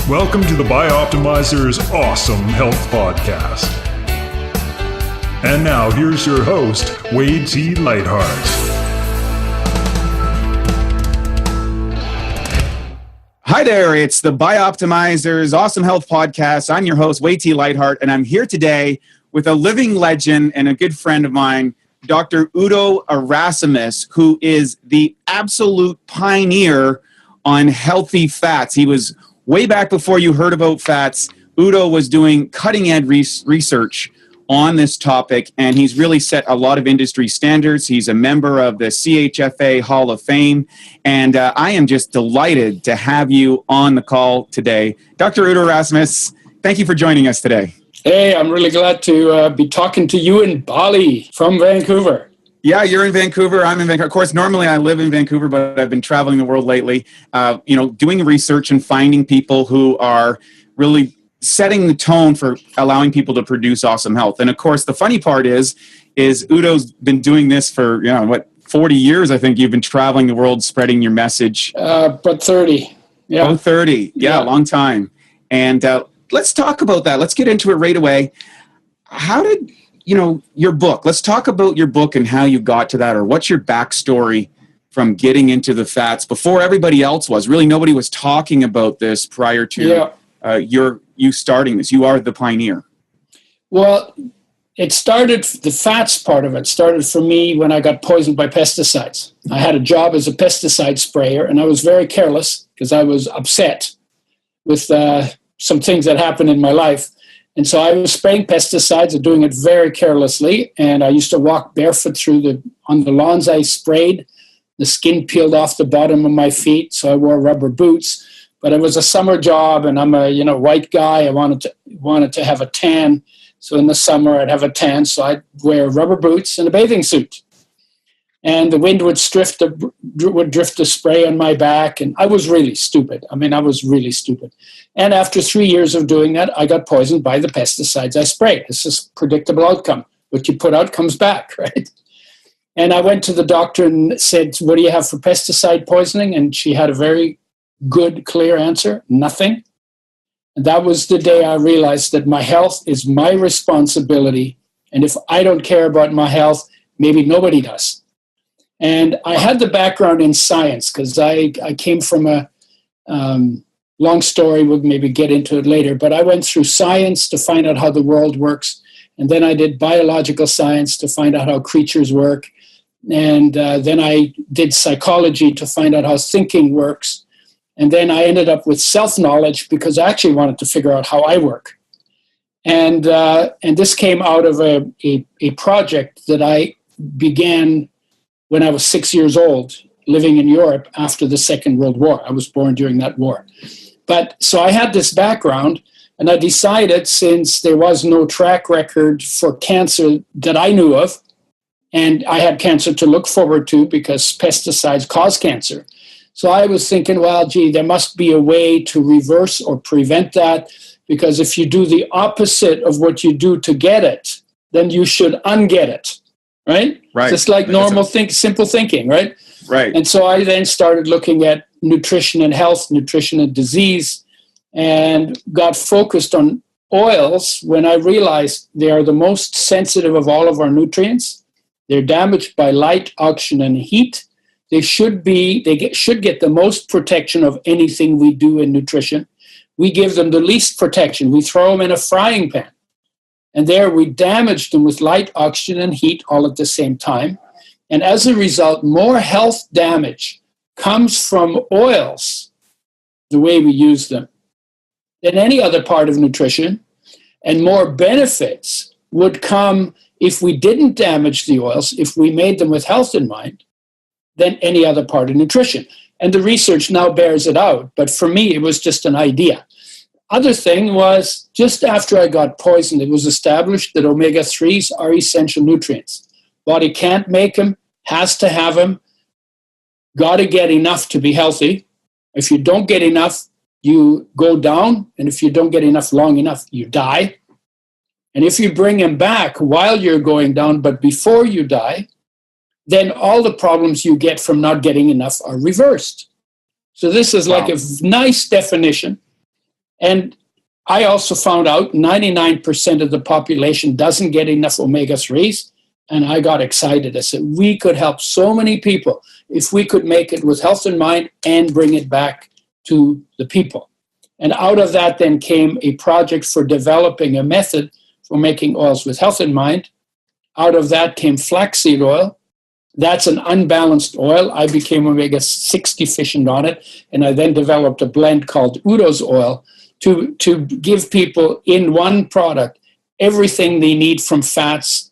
Welcome to the BiOptimizers Awesome Health Podcast. And now here's your host, Wade T. Lightheart. Hi there, it's the BiOptimizers Awesome Health Podcast. I'm your host, Wade T. Lightheart, and I'm here today with a living legend and a good friend of mine, Dr. Udo Erasmus, who is the absolute pioneer on healthy fats. He was way back before you heard about fats. Udo was doing cutting-edge research on this topic, and he's really set a lot of industry standards. He's a member of the CHFA Hall of Fame, and I am just delighted to have you on the call today. Dr. Udo Erasmus, thank you for joining us today. Hey, I'm really glad to be talking to you in Bali from Vancouver. Yeah, you're in Vancouver. I'm in Vancouver. Of course, normally I live in Vancouver, but I've been traveling the world lately, doing research and finding people who are really setting the tone for allowing people to produce awesome health. And of course, the funny part is Udo's been doing this for, 40 years, I think you've been traveling the world spreading your message. But 30. Yeah. Oh, 30. Yeah, a long time. And let's talk about that. Let's get into it right away. How did, your book, let's talk about your book and how you got to that, or what's your backstory from getting into the fats before everybody else was. Really, nobody was talking about this prior to you starting this. You are the pioneer. Well, the fats part of it started for me when I got poisoned by pesticides. I had a job as a pesticide sprayer, and I was very careless because I was upset with some things that happened in my life. And so I was spraying pesticides and doing it very carelessly. And I used to walk barefoot on the lawns I sprayed. The skin peeled off the bottom of my feet, so I wore rubber boots. But it was a summer job, and I'm a white guy. I wanted to have a tan. So in the summer, I'd have a tan. So I'd wear rubber boots and a bathing suit. And the wind would drift the spray on my back. And I was really stupid. And after 3 years of doing that, I got poisoned by the pesticides I sprayed. This is a predictable outcome. What you put out comes back, right? And I went to the doctor and said, what do you have for pesticide poisoning? And she had a very good, clear answer: nothing. And that was the day I realized that my health is my responsibility. And if I don't care about my health, maybe nobody does. And I had the background in science because I came from a long story. We'll maybe get into it later. But I went through science to find out how the world works. And then I did biological science to find out how creatures work. And then I did psychology to find out how thinking works. And then I ended up with self-knowledge because I actually wanted to figure out how I work. And this came out of a project that I began when I was 6 years old, living in Europe after the Second World War. I was born during that war. But so I had this background, and I decided, since there was no track record for cancer that I knew of, and I had cancer to look forward to because pesticides cause cancer. So I was thinking, well, there must be a way to reverse or prevent that, because if you do the opposite of what you do to get it, then you should unget it, right? Right. Just like simple thinking, right? Right. And so I then started looking at nutrition and health, nutrition and disease, and got focused on oils when I realized they are the most sensitive of all of our nutrients. They're damaged by light, oxygen, and heat. They should get the most protection of anything we do in nutrition. We give them the least protection. We throw them in a frying pan. And there we damage them with light, oxygen, and heat all at the same time. And as a result, more health damage comes from oils, the way we use them, than any other part of nutrition. And more benefits would come if we didn't damage the oils, if we made them with health in mind, than any other part of nutrition. And the research now bears it out. But for me, it was just an idea. Other thing was, just after I got poisoned, it was established that omega-3s are essential nutrients. Body can't make them, has to have them, got to get enough to be healthy. If you don't get enough, you go down. And if you don't get enough long enough, you die. And if you bring them back while you're going down, but before you die, then all the problems you get from not getting enough are reversed. So this is like a nice definition. And I also found out 99% of the population doesn't get enough omega-3s. And I got excited. I said, we could help so many people if we could make it with health in mind and bring it back to the people. And out of that then came a project for developing a method for making oils with health in mind. Out of that came flaxseed oil. That's an unbalanced oil. I became omega-6 deficient on it. And I then developed a blend called Udo's oil to give people in one product everything they need from fats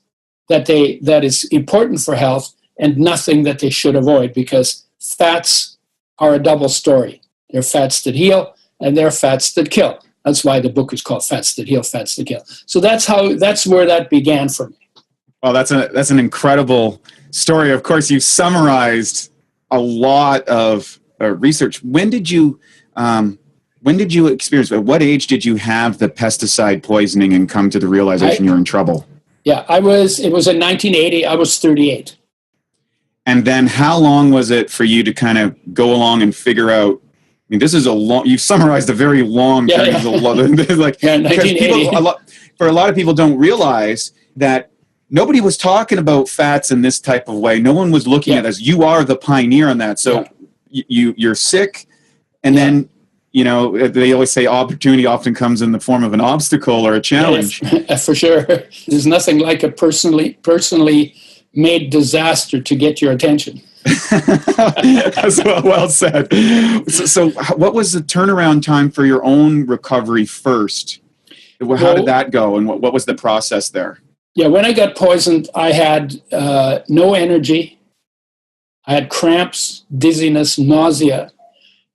that is important for health and nothing that they should avoid, because fats are a double story. They're fats that heal and they're fats that kill. That's why the book is called Fats That Heal, Fats That Kill. So that's where that began for me. Well, that's an incredible story. Of course, you summarized a lot of research. When did you experience, at what age did you have the pesticide poisoning and come to the realization you're in trouble? Yeah, it was in 1980. I was 38. And then how long was it for you to kind of go along and figure out, I mean, this is you've summarized a very long time. Yeah. Like, yeah, 1980. For a lot of people don't realize that nobody was talking about fats in this type of way. No one was looking at us. You are the pioneer on that. So you're sick, and then, they always say opportunity often comes in the form of an obstacle or a challenge. Yeah, for sure. There's nothing like a personally made disaster to get your attention. That's well said. So what was the turnaround time for your own recovery first? How did that go, and what was the process there? Yeah, when I got poisoned, I had no energy. I had cramps, dizziness, nausea.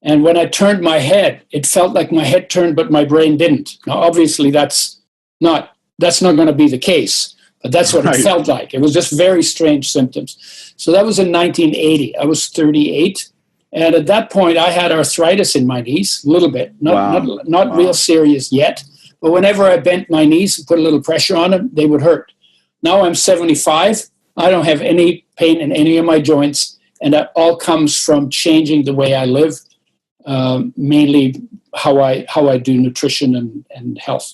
And when I turned my head, it felt like my head turned, but my brain didn't. Now, obviously, that's not going to be the case, but that's what it felt like. It was just very strange symptoms. So that was in 1980. I was 38. And at that point, I had arthritis in my knees, a little bit, not real serious yet. But whenever I bent my knees and put a little pressure on them, they would hurt. Now I'm 75. I don't have any pain in any of my joints. And that all comes from changing the way I live. Mainly how I do nutrition and health.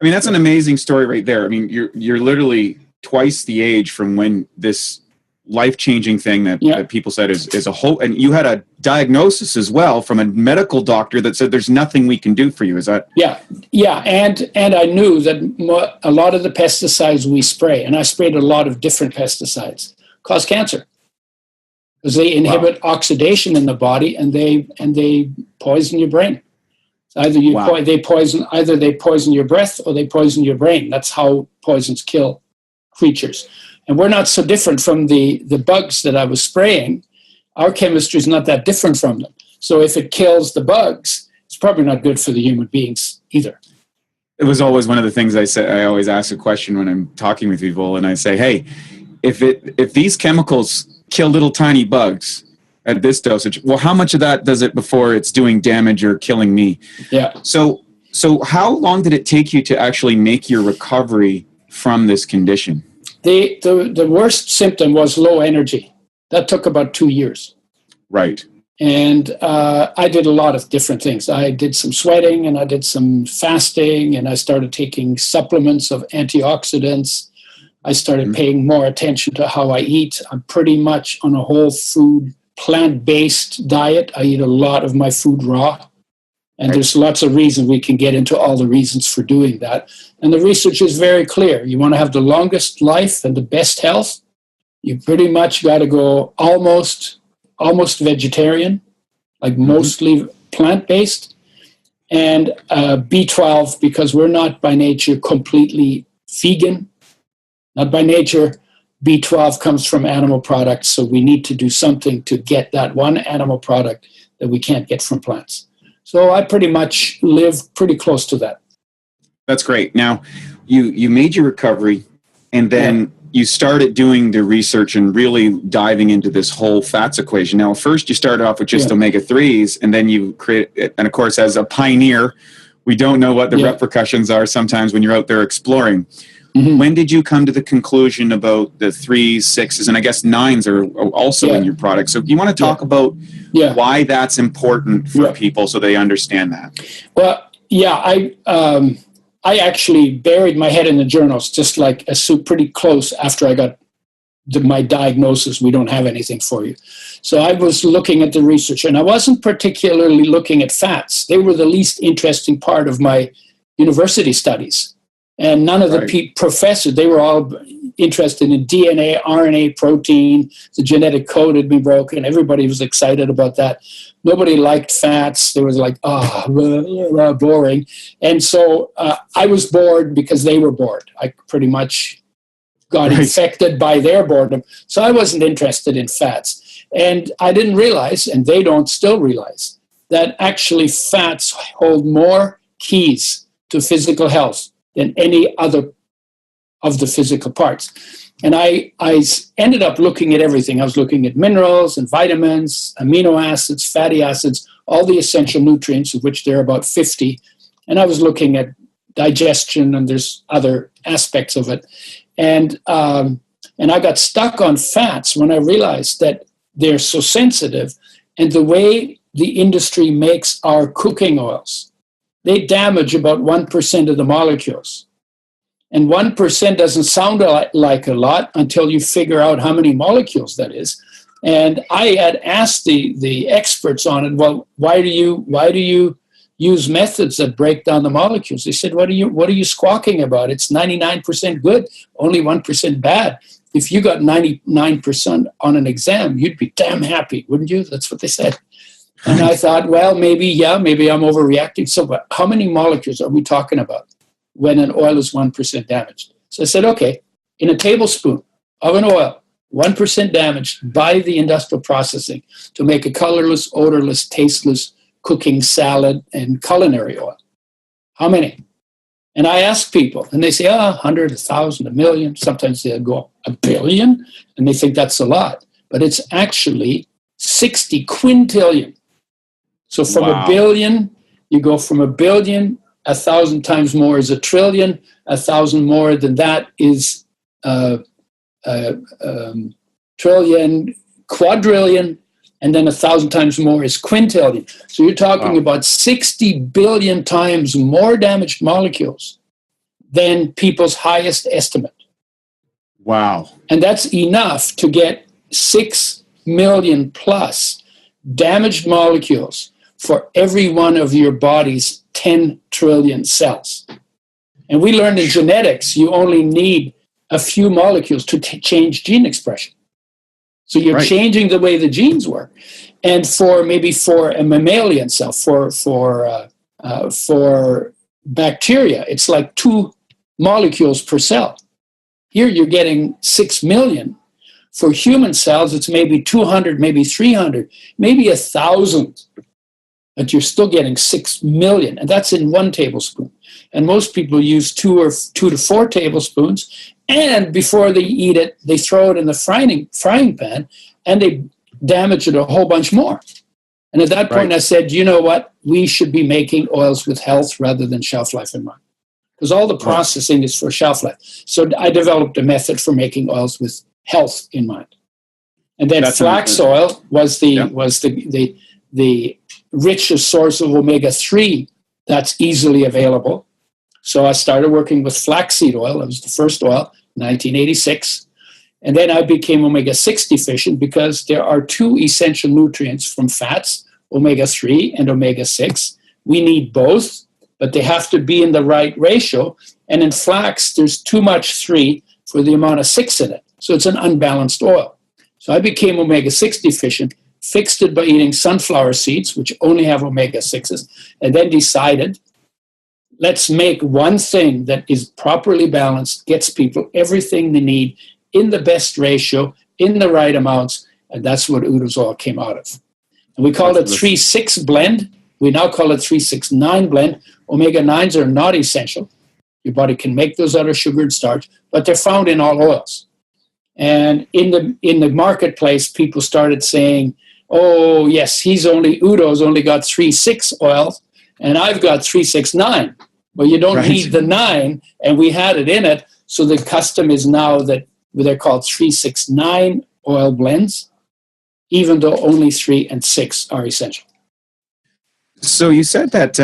I mean, that's an amazing story right there. I mean, you're literally twice the age from when this life-changing thing that people said is a whole, and you had a diagnosis as well from a medical doctor that said there's nothing we can do for you. Is that? Yeah, and I knew that a lot of the pesticides we spray, and I sprayed a lot of different pesticides, cause cancer. Because they inhibit oxidation in the body, and they poison your brain. Either they poison your breath or they poison your brain. That's how poisons kill creatures. And we're not so different from the bugs that I was spraying. Our chemistry is not that different from them. So if it kills the bugs, it's probably not good for the human beings either. It was always one of the things I say. I always ask a question when I'm talking with people, and I say, "Hey, if these chemicals kill little tiny bugs at this dosage, well, how much of that does it before it's doing damage or killing me?" Yeah. So how long did it take you to actually make your recovery from this condition? The worst symptom was low energy. That took about 2 years. Right. And I did a lot of different things. I did some sweating, and I did some fasting, and I started taking supplements of antioxidants. I started paying more attention to how I eat. I'm pretty much on a whole food, plant-based diet. I eat a lot of my food raw. And there's lots of reasons. We can get into all the reasons for doing that. And the research is very clear. You want to have the longest life and the best health, you pretty much got to go almost vegetarian, like mostly plant-based, and B12, because we're not by nature completely vegan. Not by nature. B12 comes from animal products, so we need to do something to get that one animal product that we can't get from plants. So I pretty much live pretty close to that. That's great. Now, you made your recovery, and then you started doing the research and really diving into this whole fats equation. Now, first you started off with just omega-3s, and then you create, and of course, as a pioneer, we don't know what the repercussions are sometimes when you're out there exploring. Mm-hmm. When did you come to the conclusion about the 3s, 6s, and I guess 9s are also in your product? So you want to talk about why that's important for people so they understand that? Well, I actually buried my head in the journals, just like pretty close after I got my diagnosis. We don't have anything for you. So I was looking at the research, and I wasn't particularly looking at fats. They were the least interesting part of my university studies. And none of the professors, they were all interested in DNA, RNA, protein. The genetic code had been broken. Everybody was excited about that. Nobody liked fats. They was like, boring. And so I was bored because they were bored. I pretty much got infected by their boredom. So I wasn't interested in fats. And I didn't realize, and they don't still realize, that actually fats hold more keys to physical health than any other of the physical parts. And I ended up looking at everything. I was looking at minerals and vitamins, amino acids, fatty acids, all the essential nutrients, of which there are about 50. And I was looking at digestion, and there's other aspects of it. And I got stuck on fats when I realized that they're so sensitive. And the way the industry makes our cooking oils, they damage about 1% of the molecules. And 1% doesn't sound like a lot until you figure out how many molecules that is. And I had asked the experts on it, well, why do you use methods that break down the molecules? They said, what are you squawking about? It's 99% good, only 1% bad. If you got 99% on an exam, you'd be damn happy, wouldn't you? That's what they said. And I thought, well, maybe I'm overreacting. So how many molecules are we talking about when an oil is 1% damaged? So I said, okay, in a tablespoon of an oil, 1% damaged by the industrial processing to make a colorless, odorless, tasteless cooking salad and culinary oil. How many? And I ask people, and they say, 100, 1,000, 1 million. Sometimes they'll go 1 billion, and they think that's a lot. But it's actually 60 quintillion. So from 1 billion, you go from 1 billion, 1,000 times more is 1 trillion, 1,000 more than that is trillion, quadrillion, and then 1,000 times more is quintillion. So you're talking about 60 billion times more damaged molecules than people's highest estimate. Wow. And that's enough to get 6 million plus damaged molecules for every one of your body's 10 trillion cells. And we learned in genetics, you only need a few molecules to change gene expression. So you're changing the way the genes work. And for a mammalian cell, for bacteria, it's like 2 molecules per cell. Here you're getting 6 million. For human cells, it's maybe 200, maybe 300, maybe 1,000. But you're still getting 6 million, and that's in 1 tablespoon. And most people use 2 to 4 tablespoons, and before they eat it, they throw it in the frying pan, and they damage it a whole bunch more. And at that point, I said, you know what? We should be making oils with health rather than shelf life in mind, because all the processing is for shelf life. So I developed a method for making oils with health in mind. And then flax oil was the richest source of omega-3 that's easily available. So I started working with flaxseed oil. It was the first oil, 1986. And then I became omega-6 deficient because there are 2 essential nutrients from fats, omega-3 and omega-6. We need both, but they have to be in the right ratio. And in flax, there's too much 3 for the amount of 6 in it. So it's an unbalanced oil. So I became omega-6 deficient, fixed it by eating sunflower seeds, which only have omega-6s, and then decided, let's make one thing that is properly balanced, gets people everything they need in the best ratio, in the right amounts, and that's what Udo's oil came out of. And we call it 3-6 blend. We now call it 3-6-9 blend. Omega-9s are not essential. Your body can make those out of sugar and starch, but they're found in all oils. And in the marketplace, people started saying, oh, yes, Udo's only got 3-6 oils, and I've got 3-6-9. Well, you don't need the 9, and we had it in it, So the custom is now that they're called 3-6-9 oil blends, even though only 3 and 6 are essential. So you said that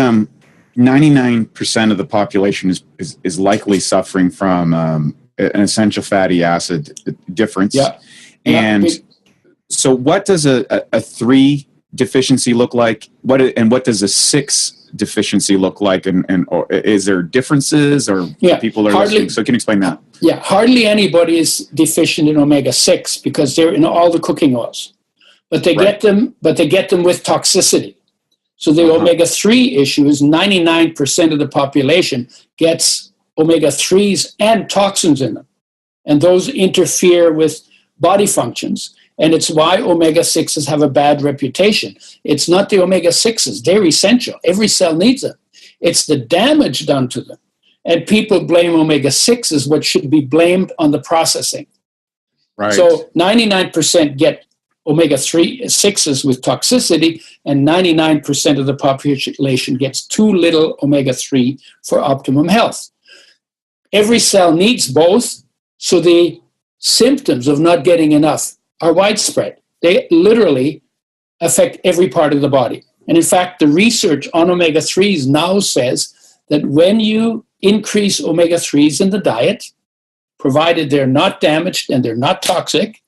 99% of the population is likely suffering from an essential fatty acid difference. Yeah. And so what does a 3 deficiency look like? What does a 6 deficiency look like? And or is there differences, or people are listening? So can you explain that? Yeah, hardly anybody is deficient in omega-6 because they're in all the cooking oils. But they get them with toxicity. So the omega-3 issue is 99% of the population gets omega-3s and toxins in them. And those interfere with body functions. And it's why omega-6s have a bad reputation. It's not the omega-6s. They're essential. Every cell needs them. It's the damage done to them. And people blame omega-6s, what should be blamed on the processing. Right. So 99% get omega-6s with toxicity, and 99% of the population gets too little omega-3 for optimum health. Every cell needs both, so the symptoms of not getting enough are widespread. They literally affect every part of the body. And in fact, the research on omega-3s now says that when you increase omega-3s in the diet, provided they're not damaged and they're not toxic,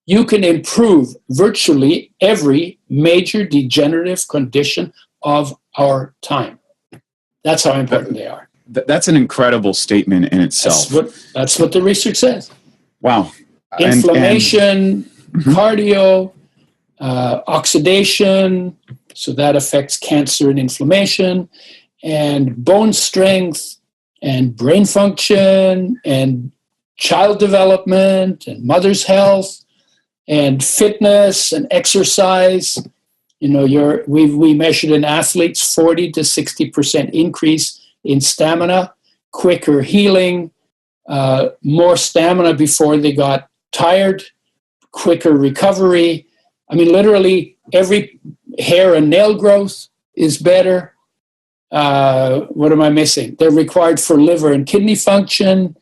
you can improve virtually every major degenerative condition of our time. That's how important they are. That's an incredible statement in itself. That's what the research says. Wow. Inflammation, cardio, oxidation, so that affects cancer and inflammation, and bone strength, and brain function, and child development, and mother's health, and fitness and exercise. You know, we measured in athletes 40 to 60% increase in stamina, quicker healing, more stamina before they got tired, quicker recovery. I mean, literally every hair and nail growth is better. What am I missing? They're required for liver and kidney function.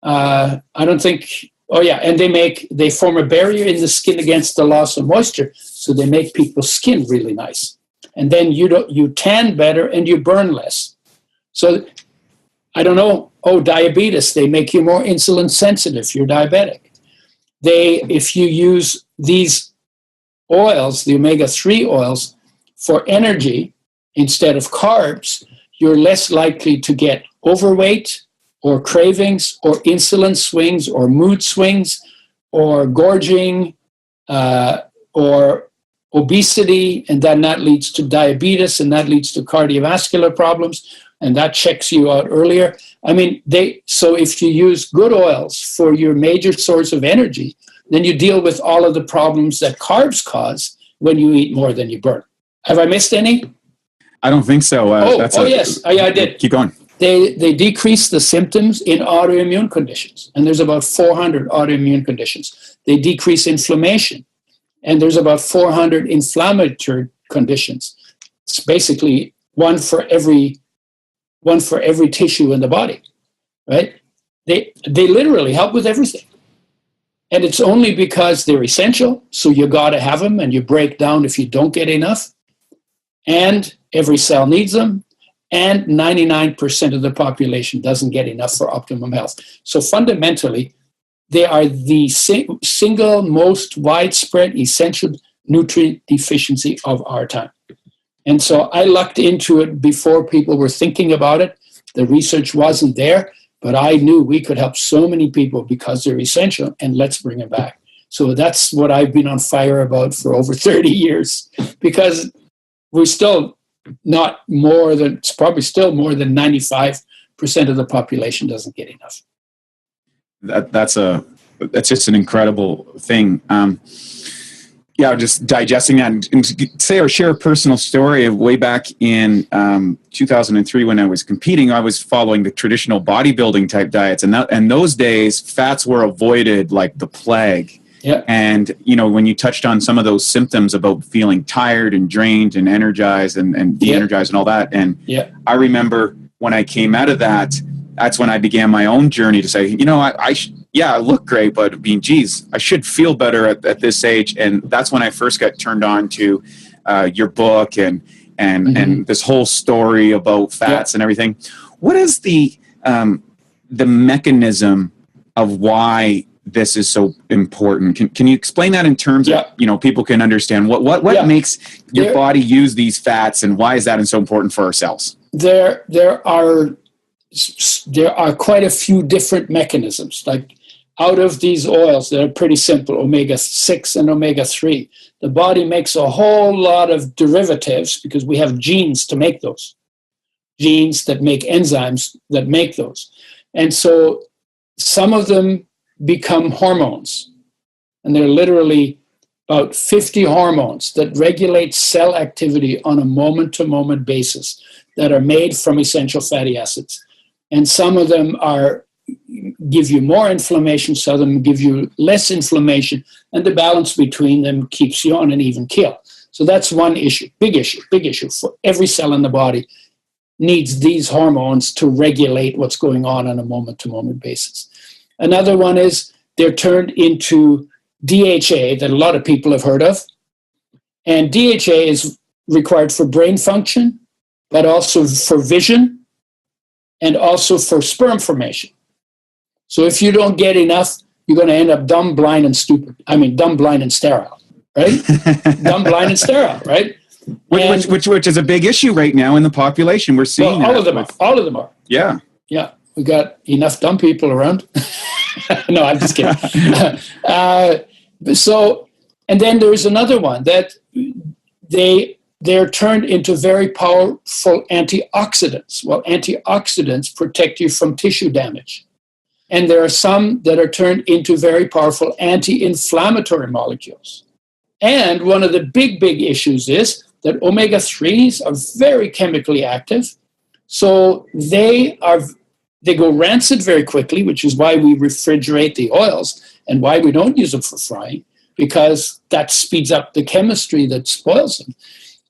I don't think. Oh yeah, and they form a barrier in the skin against the loss of moisture, so they make people's skin really nice. And then you tan better and you burn less. So I don't know. Oh, diabetes, they make you more insulin sensitive if you're diabetic. If you use these oils, the omega-3 oils, for energy instead of carbs, you're less likely to get overweight, or cravings, or insulin swings, or mood swings, or gorging, or obesity, and then that leads to diabetes, and that leads to cardiovascular problems, and that checks you out earlier. I mean, so if you use good oils for your major source of energy, then you deal with all of the problems that carbs cause when you eat more than you burn. Have I missed any? I don't think so. Yes, I did. Keep going. They decrease the symptoms in autoimmune conditions, and there's about 400 autoimmune conditions. They decrease inflammation, and there's about 400 inflammatory conditions. It's basically one for every tissue in the body, right? They literally help with everything. And it's only because they're essential, so you got to have them, and you break down if you don't get enough. And every cell needs them. And 99% of the population doesn't get enough for optimum health. So fundamentally, they are the single most widespread essential nutrient deficiency of our time. And so I lucked into it before people were thinking about it. The research wasn't there, but I knew we could help so many people because they're essential, and let's bring them back. So that's what I've been on fire about for over 30 years, because we're still not more than, it's probably still more than 95% of the population doesn't get enough. That's just an incredible thing. Just digesting that and say or share a personal story of way back in 2003 when I was competing. I was following the traditional bodybuilding type diets, and those days fats were avoided like the plague. Yeah. And, when you touched on some of those symptoms about feeling tired and drained and energized and de-energized and all that. And I remember when I came out of that, that's when I began my own journey to say, you know, I look great, but I mean, geez, I should feel better at this age. And that's when I first got turned on to your book and this whole story about fats and everything. What is the mechanism of why this is so important? Can you explain that in terms of, you know, people can understand what makes your body use these fats, and why is that so important for our cells? There are quite a few different mechanisms. Like out of these oils that are pretty simple, omega-6 and omega-3, the body makes a whole lot of derivatives because we have genes to make those. Genes that make enzymes that make those. And so some of them become hormones. And they're literally about 50 hormones that regulate cell activity on a moment-to-moment basis that are made from essential fatty acids. And some of them give you more inflammation, some of them give you less inflammation, and the balance between them keeps you on an even keel. So that's one issue, big issue for every cell in the body needs these hormones to regulate what's going on a moment-to-moment basis. Another one is they're turned into DHA that a lot of people have heard of. And DHA is required for brain function, but also for vision and also for sperm formation. So if you don't get enough, you're going to end up dumb, blind, and stupid. I mean, dumb, blind, and sterile, right? Dumb, blind, and sterile, right? Which is a big issue right now in the population. We're seeing all of them are. Yeah. Yeah. We got enough dumb people around. No, I'm just kidding. And then there's another one that they're turned into very powerful antioxidants. Well, antioxidants protect you from tissue damage. And there are some that are turned into very powerful anti-inflammatory molecules. And one of the big issues is that omega-3s are very chemically active. So they go rancid very quickly, which is why we refrigerate the oils and why we don't use them for frying, because that speeds up the chemistry that spoils them.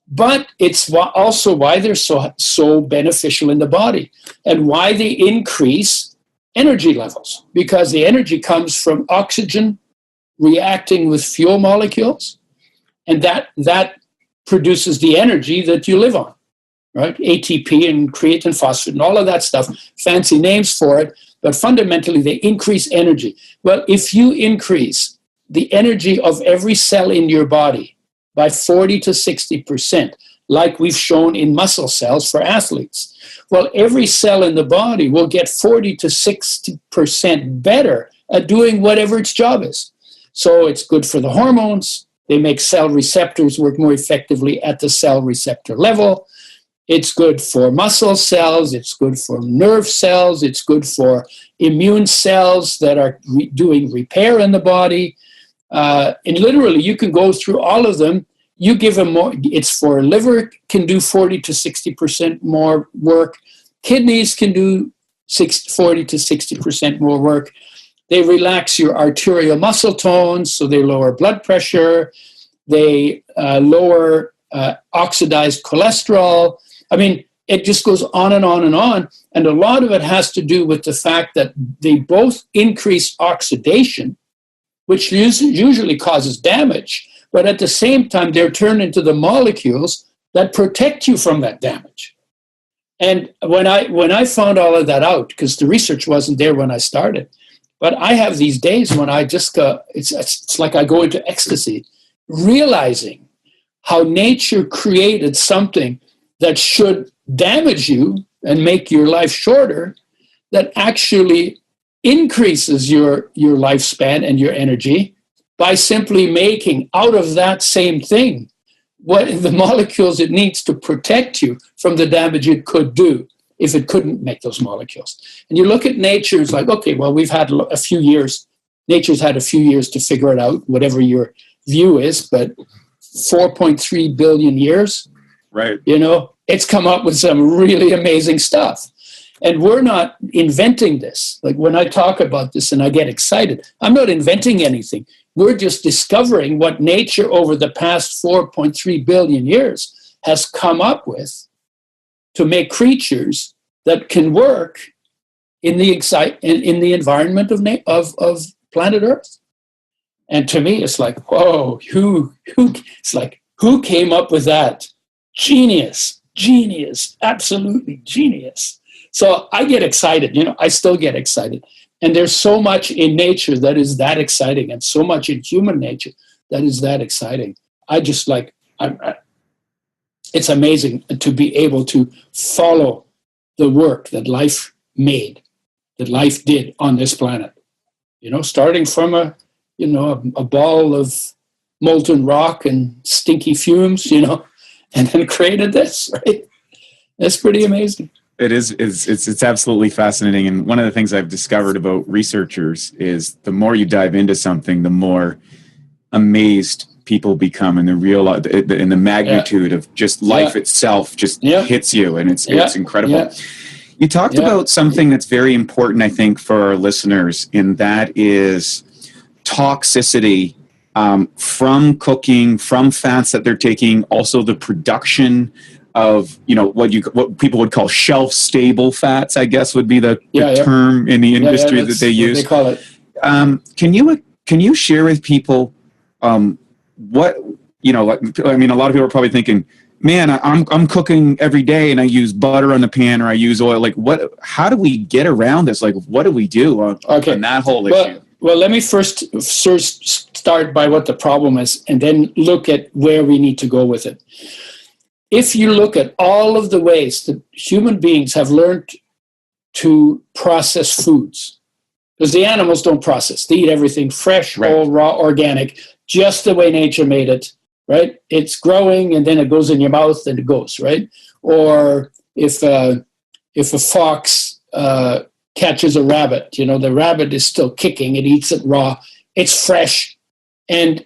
But it's also why they're so beneficial in the body and why they increase energy levels, because the energy comes from oxygen reacting with fuel molecules, and that produces the energy that you live on. Right? ATP and creatine phosphate and all of that stuff, fancy names for it, but fundamentally they increase energy. Well, if you increase the energy of every cell in your body by 40 to 60%, like we've shown in muscle cells for athletes, well, every cell in the body will get 40 to 60% better at doing whatever its job is. So it's good for the hormones. They make cell receptors work more effectively at the cell receptor level. It's good for muscle cells, it's good for nerve cells, it's good for immune cells that are doing repair in the body. And literally, you can go through all of them. You give them more, it's for liver, can do 40 to 60% more work. Kidneys can do 40 to 60% more work. They relax your arterial muscle tones, so they lower blood pressure. They lower oxidized cholesterol. I mean, it just goes on and on and on. And a lot of it has to do with the fact that they both increase oxidation, which usually causes damage, but at the same time, they're turned into the molecules that protect you from that damage. And when I found all of that out, because the research wasn't there when I started, but I have these days when I just go, it's like I go into ecstasy, realizing how nature created something that should damage you and make your life shorter, that actually increases your lifespan and your energy by simply making out of that same thing what the molecules it needs to protect you from the damage it could do if it couldn't make those molecules. And you look at nature, it's like, okay, well, we've had a few years, nature's had a few years to figure it out, whatever your view is, but 4.3 billion years, right? You know, it's come up with some really amazing stuff. And we're not inventing this. Like when I talk about this and I get excited, I'm not inventing anything. We're just discovering what nature over the past 4.3 billion years has come up with to make creatures that can work in the environment of planet Earth. And to me, it's like, whoa, who came up with that? Genius, absolutely genius. So I get excited, I still get excited. And there's so much in nature that is that exciting, and so much in human nature that is that exciting. It's amazing to be able to follow the work that life made, that life did on this planet. Starting from a ball of molten rock and stinky fumes, and then created this, right? That's pretty amazing. It is. It's absolutely fascinating. And one of the things I've discovered about researchers is the more you dive into something, the more amazed people become, and the magnitude of just life itself just hits you, and it's incredible. Yeah. You talked about something that's very important, I think, for our listeners, and that is toxicity from cooking, from fats that they're taking, also the production of what people would call shelf stable fats, I guess would be the term in the industry that they use. They call it. Can you share with people what a lot of people are probably thinking, man, I'm cooking every day and I use butter on the pan or I use oil. How do we get around this? What do we do on that whole issue? Well, let me first start by what the problem is, and then look at where we need to go with it. If you look at all of the ways that human beings have learned to process foods, because the animals don't process. They eat everything fresh, whole, raw, organic, just the way nature made it, right? It's growing and then it goes in your mouth and it goes, right? Or if a fox catches a rabbit, the rabbit is still kicking, it eats it raw, it's fresh. And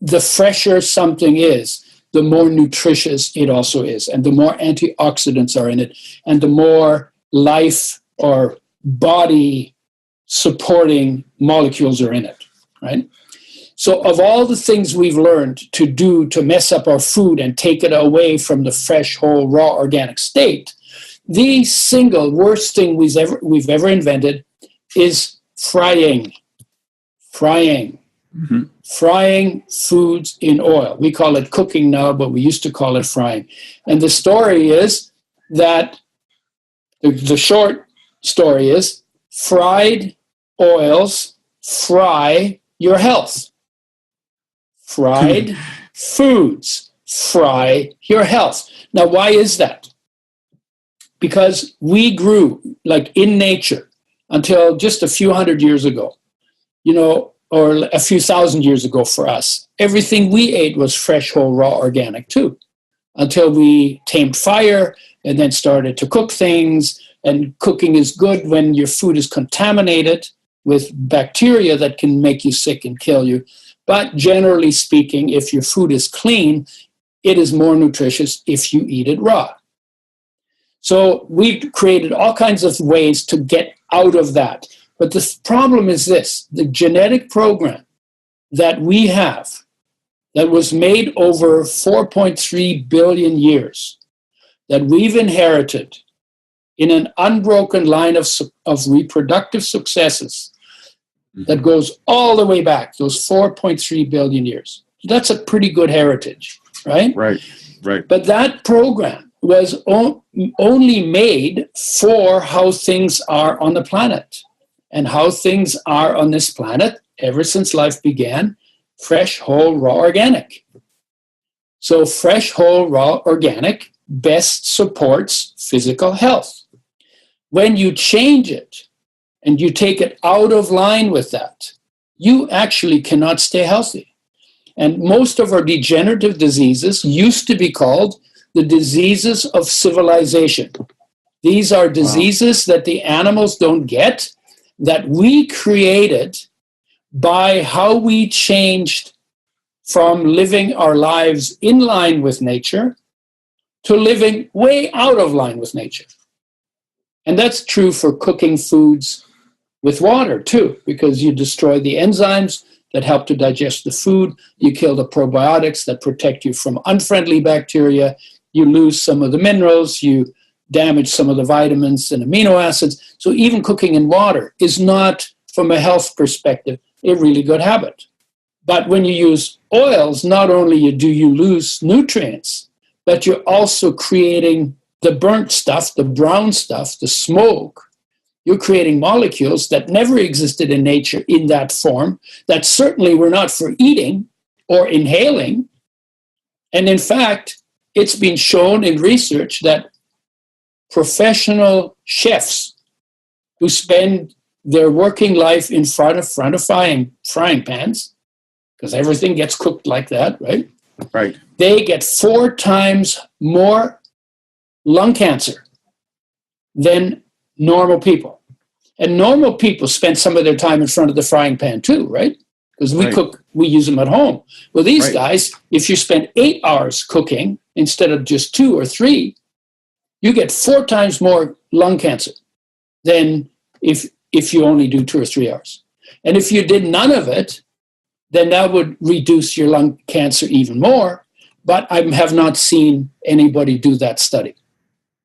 the fresher something is, the more nutritious it also is, and the more antioxidants are in it, and the more life or body supporting molecules are in it, right? So of all the things we've learned to do to mess up our food and take it away from the fresh, whole, raw, organic state, the single worst thing we've ever invented is frying. Mm-hmm. Frying foods in oil. We call it cooking now, but we used to call it frying. And the story is that, the short story is, fried oils fry your health. Fried foods fry your health. Now, why is that? Because we grew, in nature, until just a few hundred years ago, or a few thousand years ago for us, everything we ate was fresh, whole, raw, organic too, until we tamed fire and then started to cook things. And cooking is good when your food is contaminated with bacteria that can make you sick and kill you. But generally speaking, if your food is clean, it is more nutritious if you eat it raw. So we've created all kinds of ways to get out of that. But the problem is this: the genetic program that we have, that was made over 4.3 billion years, that we've inherited in an unbroken line of reproductive successes that goes all the way back, those 4.3 billion years. That's a pretty good heritage, right? Right. But that program was only made for how things are on the planet. And how things are on this planet ever since life began: fresh, whole, raw, organic. So fresh, whole, raw, organic best supports physical health. When you change it and you take it out of line with that, you actually cannot stay healthy. And most of our degenerative diseases used to be called the diseases of civilization. These are diseases that the animals don't get, that we created by how we changed from living our lives in line with nature to living way out of line with nature. And that's true for cooking foods with water too, because you destroy the enzymes that help to digest the food, you kill the probiotics that protect you from unfriendly bacteria, you lose some of the minerals, you damage some of the vitamins and amino acids. So even cooking in water is not, from a health perspective, a really good habit. But when you use oils, not only do you lose nutrients, but you're also creating the burnt stuff, the brown stuff, the smoke. You're creating molecules that never existed in nature in that form, that certainly were not for eating or inhaling. And in fact, it's been shown in research that professional chefs who spend their working life in front of frying pans, because everything gets cooked like that, right? Right. They get 4 times more lung cancer than normal people. And normal people spend some of their time in front of the frying pan too, right? Because we use them at home. Well, these guys, if you spend 8 hours cooking instead of just 2 or 3, you get 4 times more lung cancer than if you only do 2 or 3 hours. And if you did none of it, then that would reduce your lung cancer even more. But I have not seen anybody do that study.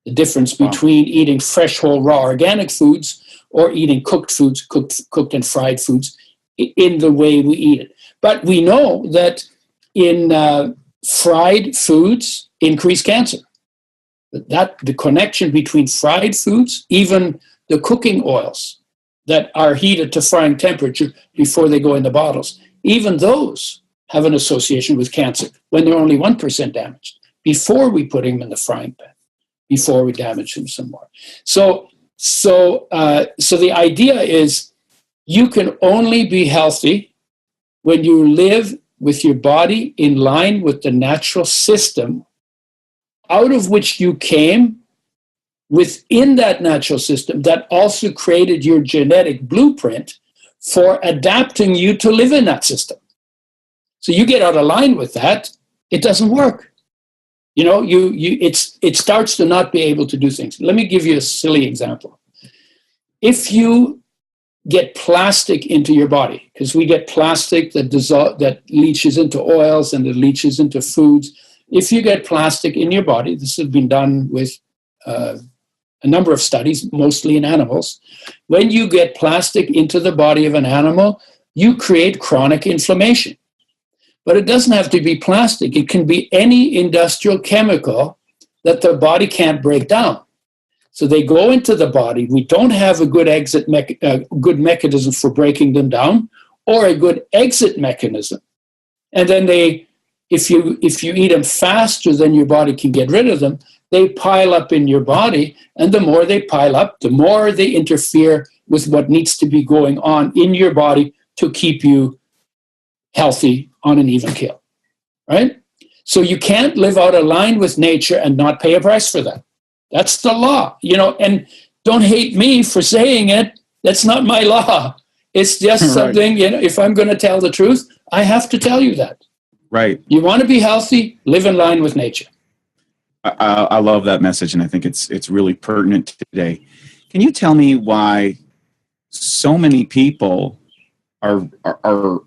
The difference between eating fresh, whole, raw, organic foods or eating cooked foods, cooked and fried foods, in the way we eat it. But we know that in fried foods increase cancer. That the connection between fried foods, even the cooking oils that are heated to frying temperature before they go in the bottles, even those have an association with cancer when they're only 1% damaged before we put them in the frying pan, before we damage them some more. So the idea is you can only be healthy when you live with your body in line with the natural system out of which you came, within that natural system that also created your genetic blueprint for adapting you to live in that system. So you get out of line with that, it doesn't work. You know, it starts to not be able to do things. Let me give you a silly example. If you get plastic into your body, because we get plastic that leaches into oils and it leaches into foods. If you get plastic in your body, this has been done with a number of studies, mostly in animals. When you get plastic into the body of an animal, you create chronic inflammation. But it doesn't have to be plastic. It can be any industrial chemical that the body can't break down. So they go into the body. We don't have a good good mechanism for breaking them down, or a good exit mechanism. And then if you eat them faster than your body can get rid of them, they pile up in your body. And the more they pile up, the more they interfere with what needs to be going on in your body to keep you healthy on an even keel, right? So you can't live out of line with nature and not pay a price for that. That's the law, you know, and don't hate me for saying it. That's not my law. It's just something, you know, if I'm going to tell the truth, I have to tell you that. Right. You want to be healthy, live in line with nature. I love that message, and I think it's really pertinent today. Can you tell me why so many people are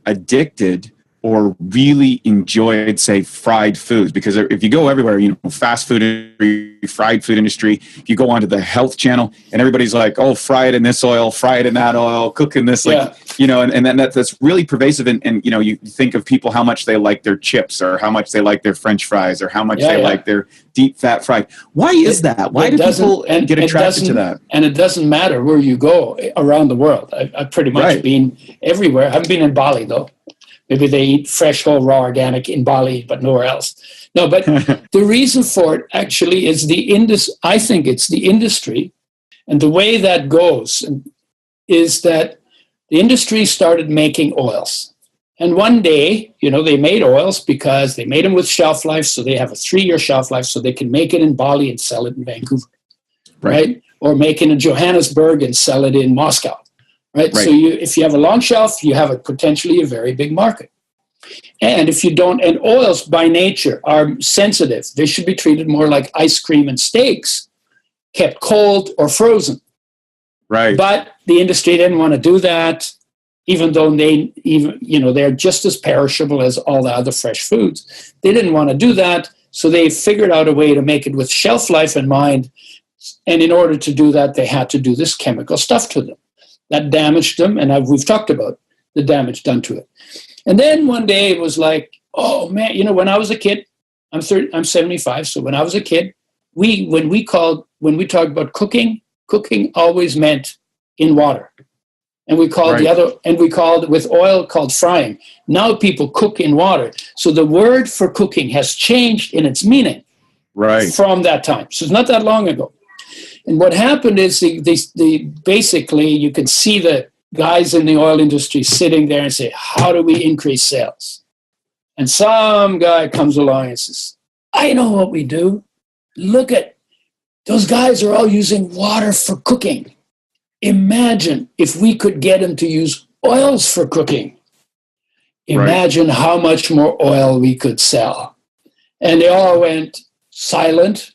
addicted or really enjoyed, say, fried foods? Because if you go everywhere, you know, fast food industry, fried food industry, if you go onto the health channel and everybody's like, oh, fry it in this oil, fry it in that oil, cook in this, like, you know, and then that's really pervasive. And, you know, you think of people, how much they like their chips or how much they like their French fries or how much they like their deep fat fried. Why is that? Why do people get attracted to that? And it doesn't matter where you go around the world. I've pretty much been everywhere. I haven't been in Bali, though. Maybe they eat fresh, whole, raw, organic in Bali, but nowhere else. No, but the reason for it actually is I think it's the industry. And the way that goes is that the industry started making oils. And one day, you know, they made oils because they made them with shelf life. So they have a 3-year shelf life, so they can make it in Bali and sell it in Vancouver, right? Or make it in Johannesburg and sell it in Moscow. Right? So if you have a long shelf, you have potentially a very big market. And if you don't, and oils by nature are sensitive. They should be treated more like ice cream and steaks, kept cold or frozen. Right. But the industry didn't want to do that, even though they're just as perishable as all the other fresh foods. They didn't want to do that, so they figured out a way to make it with shelf life in mind And in order to do that, they had to do this chemical stuff to them. That damaged them, and we've talked about the damage done to it. And then one day it was like, oh man, when I was a kid, I'm 75, so when I was a kid, when we talked about cooking always meant in water. And we called with oil called frying. Now people cook in water. So the word for cooking has changed in its meaning from that time. So it's not that long ago. And what happened is basically you can see the guys in the oil industry sitting there and say, how do we increase sales? And some guy comes along and says, I know what we do. Look at those guys are all using water for cooking. Imagine if we could get them to use oils for cooking. Imagine how much more oil we could sell. And they all went silent.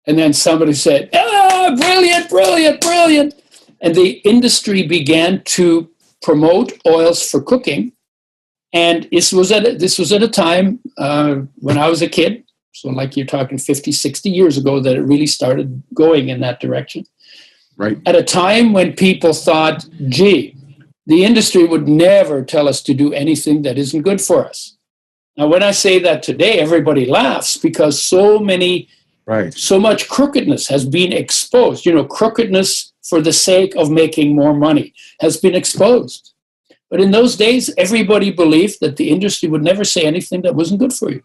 And then somebody said, brilliant, brilliant, brilliant. And the industry began to promote oils for cooking. And this was at a time when I was a kid. So like you're talking 50, 60 years ago that it really started going in that direction. Right. At a time when people thought, gee, the industry would never tell us to do anything that isn't good for us. Now, when I say that today, everybody laughs because so much crookedness has been exposed. Crookedness for the sake of making more money has been exposed. But in those days, everybody believed that the industry would never say anything that wasn't good for you.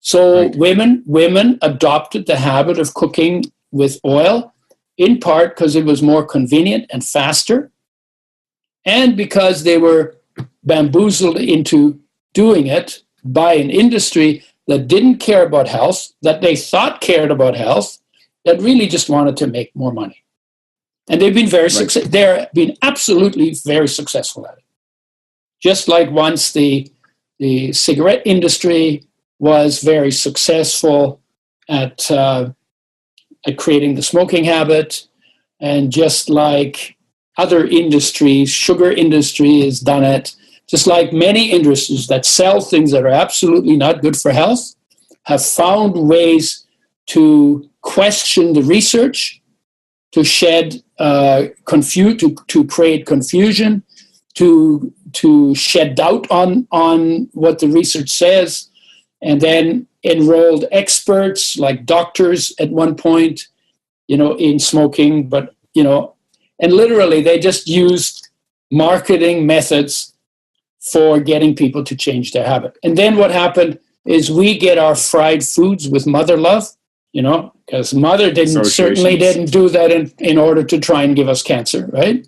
So women adopted the habit of cooking with oil, in part because it was more convenient and faster, and because they were bamboozled into doing it by an industry that didn't care about health, that they thought cared about health, that really just wanted to make more money. And they've been they're been absolutely very successful at it. Just like once the cigarette industry was very successful at creating the smoking habit, and just like other industries, sugar industry has done it, just like many industries that sell things that are absolutely not good for health, have found ways to question the research, to shed to create confusion, to shed doubt on what the research says, and then enrolled experts like doctors at one point, in smoking, and literally they just used marketing methods for getting people to change their habit. And then what happened is we get our fried foods with mother love, because mother certainly didn't do that in order to try and give us cancer, right?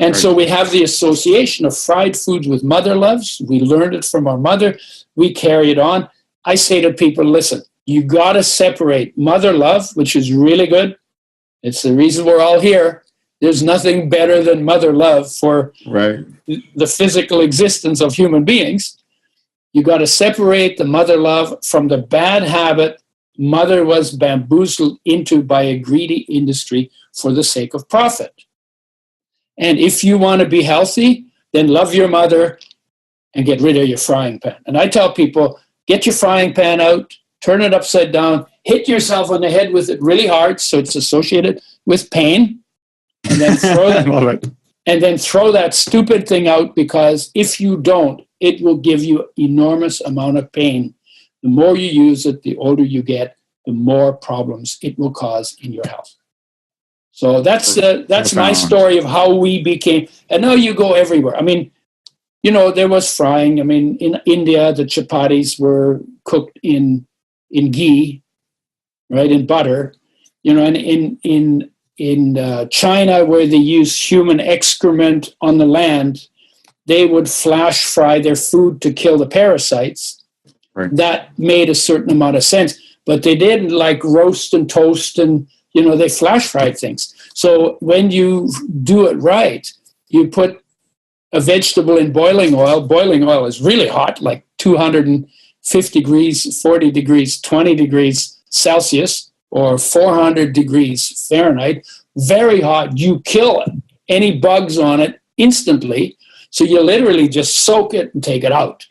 And so we have the association of fried foods with mother loves. We learned it from our mother. We carry it on. I say to people, listen, you got to separate mother love, which is really good. It's the reason we're all here. There's nothing better than mother love for the physical existence of human beings. You got to separate the mother love from the bad habit mother was bamboozled into by a greedy industry for the sake of profit. And if you want to be healthy, then love your mother and get rid of your frying pan. And I tell people, get your frying pan out, turn it upside down, hit yourself on the head with it really hard so it's associated with pain, and then throw that stupid thing out, because if you don't, it will give you enormous amount of pain. The more you use it, the older you get, the more problems it will cause in your health. So that's my story of how we became, and now you go everywhere. I mean, there was frying. I mean, in India, the chapatis were cooked in ghee, right, in butter. And in China, where they use human excrement on the land, they would flash fry their food to kill the parasites. Right. That made a certain amount of sense, but they didn't like roast and toast and, they flash fried things. So when you do it right, you put a vegetable in boiling oil. Boiling oil is really hot, like 250 degrees, 40 degrees, 20 degrees Celsius, or 400 degrees Fahrenheit. Very hot. You kill any bugs on it instantly. So you literally just soak it and take it out.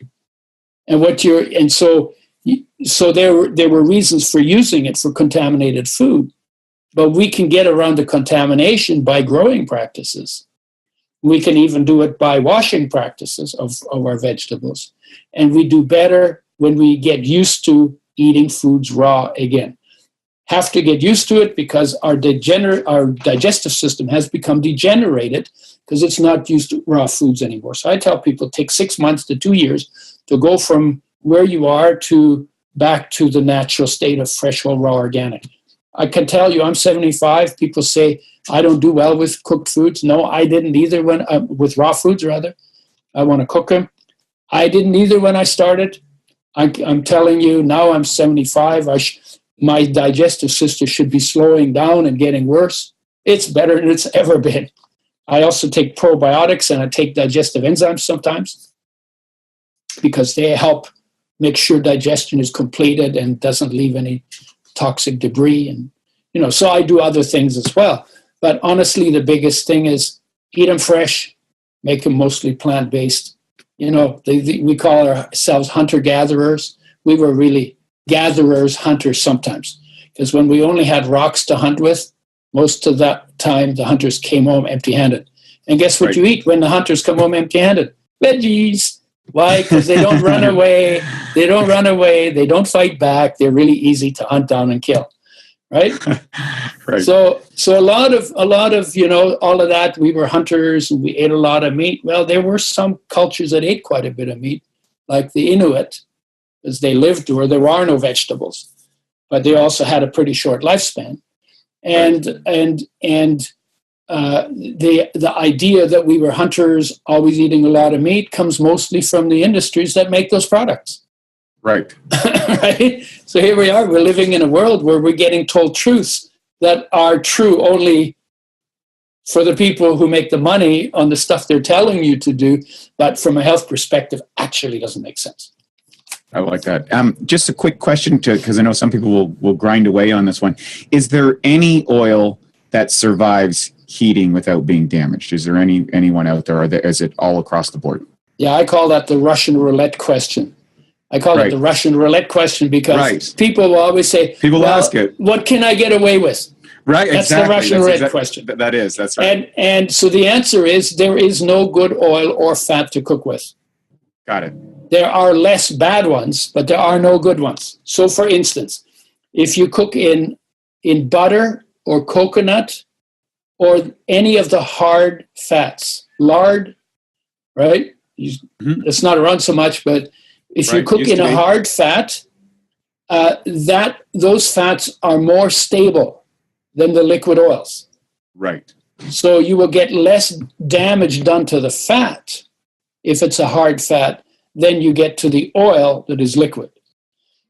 So there were reasons for using it for contaminated food. But we can get around the contamination by growing practices. We can even do it by washing practices of our vegetables. And we do better when we get used to eating foods raw again. Have to get used to it because our digestive system has become degenerated because it's not used to raw foods anymore. So I tell people, take 6 months to 2 years to go from where you are to back to the natural state of fresh, whole, raw, organic. I can tell you, I'm 75. People say I don't do well with cooked foods. No, I didn't either when with raw foods, rather. I want to cook them. I didn't either when I started. I'm telling you, now I'm 75. My digestive system should be slowing down and getting worse. It's better than it's ever been. I also take probiotics and I take digestive enzymes sometimes because they help make sure digestion is completed and doesn't leave any toxic debris. And, so I do other things as well. But honestly, the biggest thing is eat them fresh, make them mostly plant-based. We call ourselves hunter-gatherers. We were really gatherers, hunters sometimes. Because when we only had rocks to hunt with, most of that time the hunters came home empty-handed. And guess what you eat when the hunters come home empty-handed? Veggies. Why? Because they don't run away. They don't run away. They don't fight back. They're really easy to hunt down and kill. Right? Right. So a lot of all of that. We were hunters and we ate a lot of meat. Well, there were some cultures that ate quite a bit of meat, like the Inuit, as they lived where there are no vegetables, but they also had a pretty short lifespan. And the idea that we were hunters, always eating a lot of meat, comes mostly from the industries that make those products. Right. Right? So here we are. We're living in a world where we're getting told truths that are true only for the people who make the money on the stuff they're telling you to do, but from a health perspective, actually doesn't make sense. I like that. Just a quick question, because I know some people will grind away on this one. Is there any oil that survives heating without being damaged? Is there anyone out there, or is it all across the board? Yeah, I call that the Russian roulette question. I call it the Russian roulette question because people will always say, people ask it. What can I get away with? Right, that's exactly. The Russian roulette question. That's right. And so the answer is there is no good oil or fat to cook with. Got it. There are less bad ones, but there are no good ones. So for instance, if you cook in butter or coconut or any of the hard fats, lard, right? It's not around so much, but if you cook in a hard fat, those fats are more stable than the liquid oils. Right. So you will get less damage done to the fat if it's a hard fat than you get to the oil that is liquid.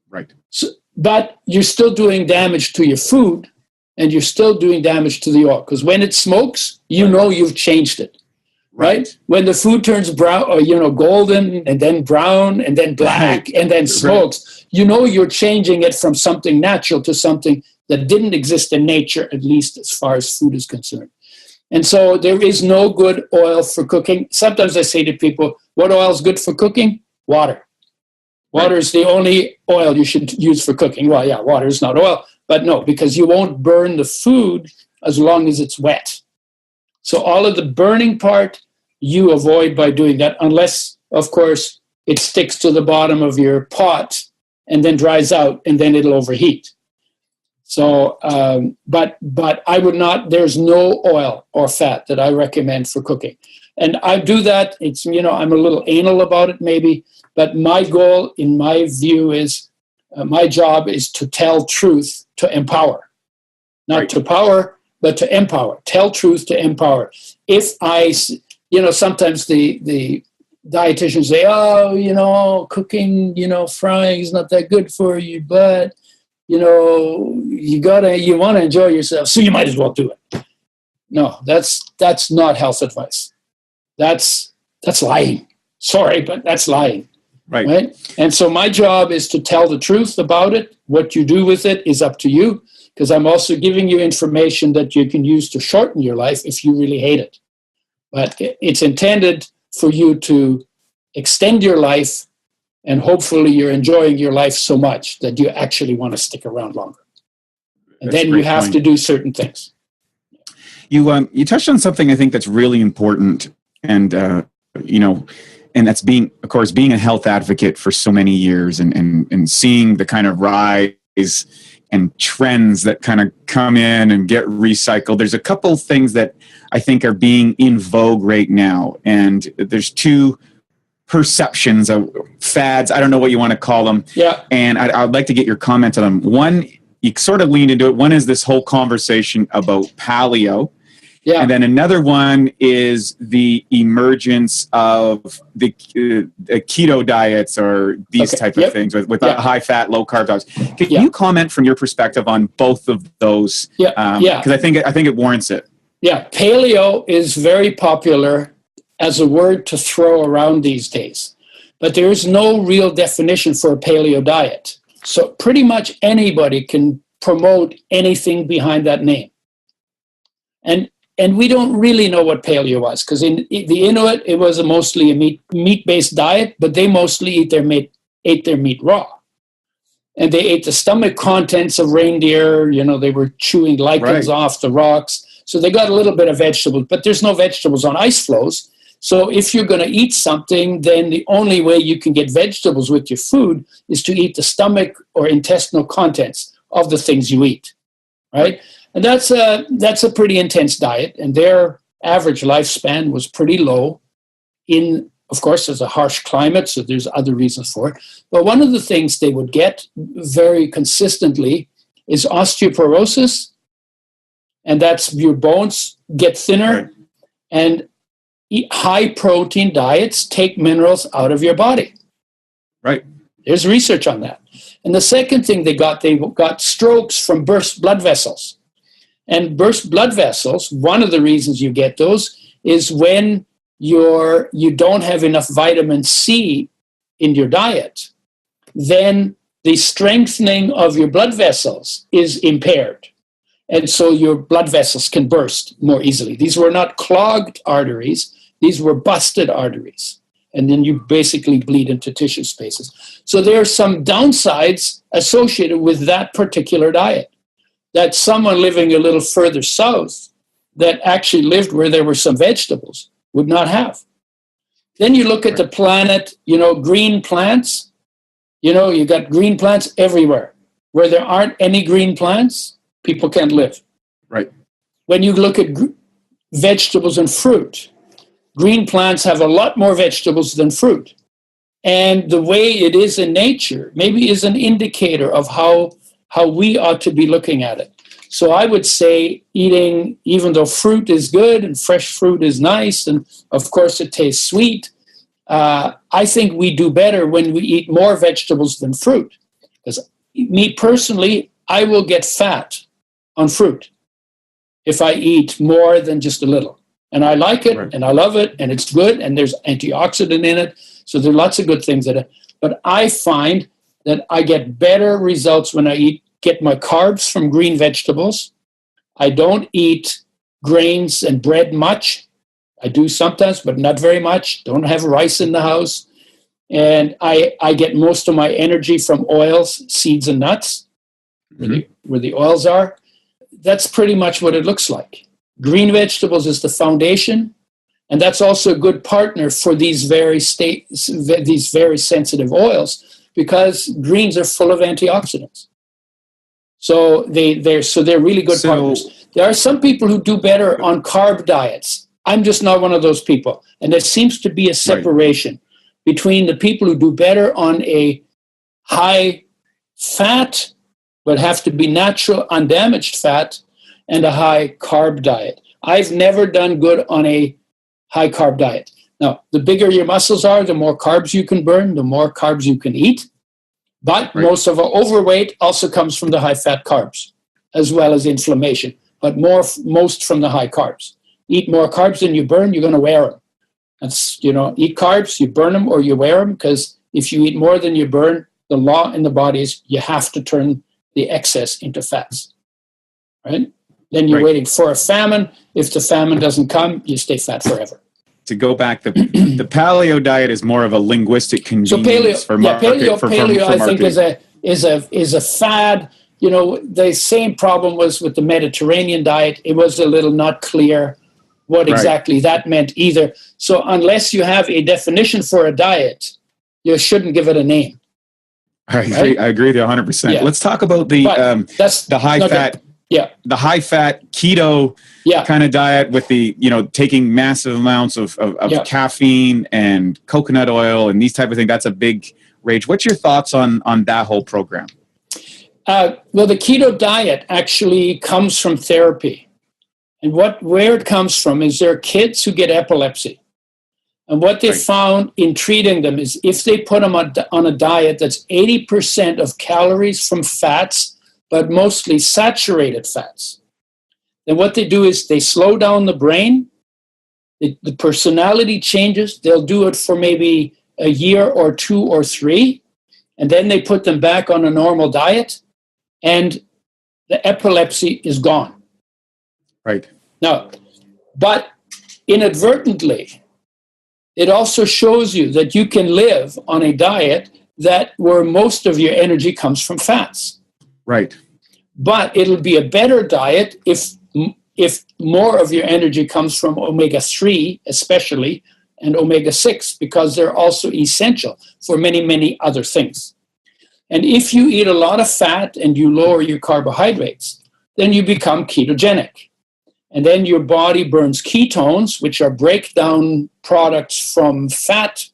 Right. So, but you're still doing damage to your food and you're still doing damage to the oil because when it smokes, you know you've changed it. Right? When the food turns brown or, golden and then brown and then black and then smokes, you're changing it from something natural to something that didn't exist in nature, at least as far as food is concerned. And so there is no good oil for cooking. Sometimes I say to people, what oil is good for cooking? Water. Water is the only oil you should use for cooking. Well, yeah, water is not oil, but no, because you won't burn the food as long as it's wet. So all of the burning part, you avoid by doing that, unless, of course, it sticks to the bottom of your pot and then dries out, and then it'll overheat. So, but I would not, there's no oil or fat that I recommend for cooking. And I do that, it's, I'm a little anal about it maybe, but my goal, in my view, is my job is to tell truth to empower. Not to power, but to empower. Tell truth to empower. If I, sometimes the dietitians say, cooking, frying is not that good for you, but, you want to enjoy yourself, so you might as well do it. No, that's not health advice. That's lying. Sorry, but that's lying. Right? And so my job is to tell the truth about it. What you do with it is up to you, because I'm also giving you information that you can use to shorten your life if you really hate it. But it's intended for you to extend your life, and hopefully you're enjoying your life so much that you actually want to stick around longer. And then you have to do certain things. You touched on something I think that's really important, and and that's being a health advocate for so many years, and seeing the kind of rise and trends that kind of come in and get recycled. There's a couple things that I think are being in vogue right now, and there's two perceptions of fads. I don't know what you want to call them. Yeah. And I'd like to get your comment on them. One, you sort of leaned into it. One is this whole conversation about paleo. Yeah. And then another one is the emergence of the keto diets or these type of things with high fat, low carb diets. Can you comment from your perspective on both of those? Because I think it warrants it. Yeah, paleo is very popular as a word to throw around these days, but there is no real definition for a paleo diet. So pretty much anybody can promote anything behind that name. And we don't really know what paleo was, because in the Inuit, it was mostly a meat-based diet, but they mostly ate their meat raw. And they ate the stomach contents of reindeer. They were chewing lichens off the rocks. So they got a little bit of vegetables, but there's no vegetables on ice floes. So if you're going to eat something, then the only way you can get vegetables with your food is to eat the stomach or intestinal contents of the things you eat, right? And that's a pretty intense diet, and their average lifespan was pretty low. Of course, there's a harsh climate, so there's other reasons for it. But one of the things they would get very consistently is osteoporosis, and that's your bones get thinner, and high-protein diets take minerals out of your body. Right. There's research on that. And the second thing they got strokes from burst blood vessels. And burst blood vessels, one of the reasons you get those is when you don't have enough vitamin C in your diet, then the strengthening of your blood vessels is impaired. And so your blood vessels can burst more easily. These were not clogged arteries, these were busted arteries. And then you basically bleed into tissue spaces. So there are some downsides associated with that particular diet that someone living a little further south that actually lived where there were some vegetables would not have. Then you look at the planet, green plants. You got green plants everywhere. Where there aren't any green plants, people can't live. Right. When you look at vegetables and fruit, green plants have a lot more vegetables than fruit. And the way it is in nature maybe is an indicator of how we ought to be looking at it. So I would say eating, even though fruit is good and fresh fruit is nice, and of course it tastes sweet, I think we do better when we eat more vegetables than fruit. Because me personally, I will get fat on fruit if I eat more than just a little. And I like it, and I love it, and it's good, and there's antioxidant in it. So there are lots of good things in it. But I find that I get better results when I get my carbs from green vegetables. I don't eat grains and bread much. I do sometimes, but not very much. Don't have rice in the house. And I get most of my energy from oils, seeds, and nuts, where the oils are. That's pretty much what it looks like. Green vegetables is the foundation, and that's also a good partner for these very sensitive oils, because greens are full of antioxidants. So they're really good partners. There are some people who do better on carb diets. I'm just not one of those people. And there seems to be a separation between the people who do better on a high fat, but have to be natural, undamaged fat, and a high carb diet. I've never done good on a high carb diet. Now, the bigger your muscles are, the more carbs you can burn, the more carbs you can eat. But most of our overweight also comes from the high fat carbs, as well as inflammation, but most from the high carbs. Eat more carbs than you burn, you're going to wear them. That's, eat carbs, you burn them or you wear them, because if you eat more than you burn, the law in the body is you have to turn the excess into fats, right? Then you're waiting for a famine. If the famine doesn't come, you stay fat forever. To go back, the paleo diet is more of a linguistic convenience for market. Paleo, I think, is a fad. the same problem was with the Mediterranean diet. It was a little not clear what exactly that meant either. So unless you have a definition for a diet, you shouldn't give it a name. I agree with you 100%. Yeah. Let's talk about the high fat. Yeah. The high fat keto kind of diet with the, taking massive amounts of caffeine and coconut oil and these type of things. That's a big rage. What's your thoughts on that whole program? Well, the keto diet actually comes from therapy. And where it comes from is there are kids who get epilepsy. And what they found in treating them is if they put them on a diet that's 80% of calories from fats, but mostly saturated fats, then what they do is they slow down the brain, the personality changes, they'll do it for maybe a year or 2 or 3, and then they put them back on a normal diet, and the epilepsy is gone. Right. Now, but inadvertently, it also shows you that you can live on a diet where most of your energy comes from fats. Right. But it'll be a better diet if more of your energy comes from omega-3, especially, and omega-6, because they're also essential for many, many other things. And if you eat a lot of fat and you lower your carbohydrates, then you become ketogenic. And then your body burns ketones, which are breakdown products from fat,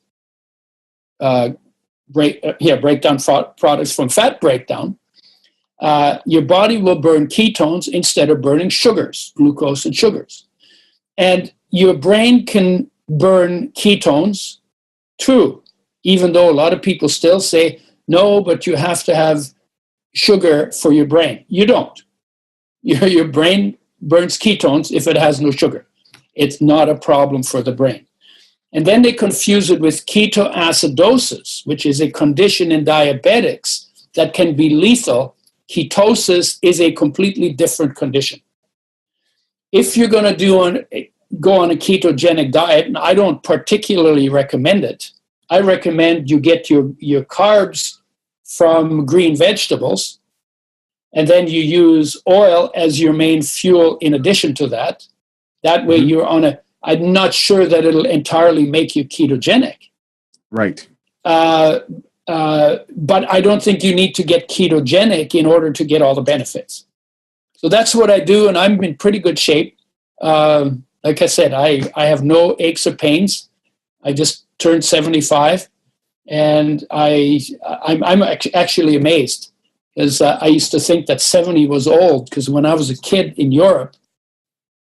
breakdown products from fat breakdown. Your body will burn ketones instead of burning sugars, glucose and sugars. And your brain can burn ketones too, even though a lot of people still say, no, but you have to have sugar for your brain. You don't. Your brain burns ketones if it has no sugar. It's not a problem for the brain. And then they confuse it with ketoacidosis, which is a condition in diabetics that can be lethal. Ketosis is a completely different condition. If you're going to go on a ketogenic diet, and I don't particularly recommend it, I recommend you get your carbs from green vegetables, and then you use oil as your main fuel in addition to that. That way you're I'm not sure that it'll entirely make you ketogenic. Right. But I don't think you need to get ketogenic in order to get all the benefits. So that's what I do, and I'm in pretty good shape. Like I said, I have no aches or pains. I just turned 75, and I'm actually amazed. Because I used to think that 70 was old, because when I was a kid in Europe,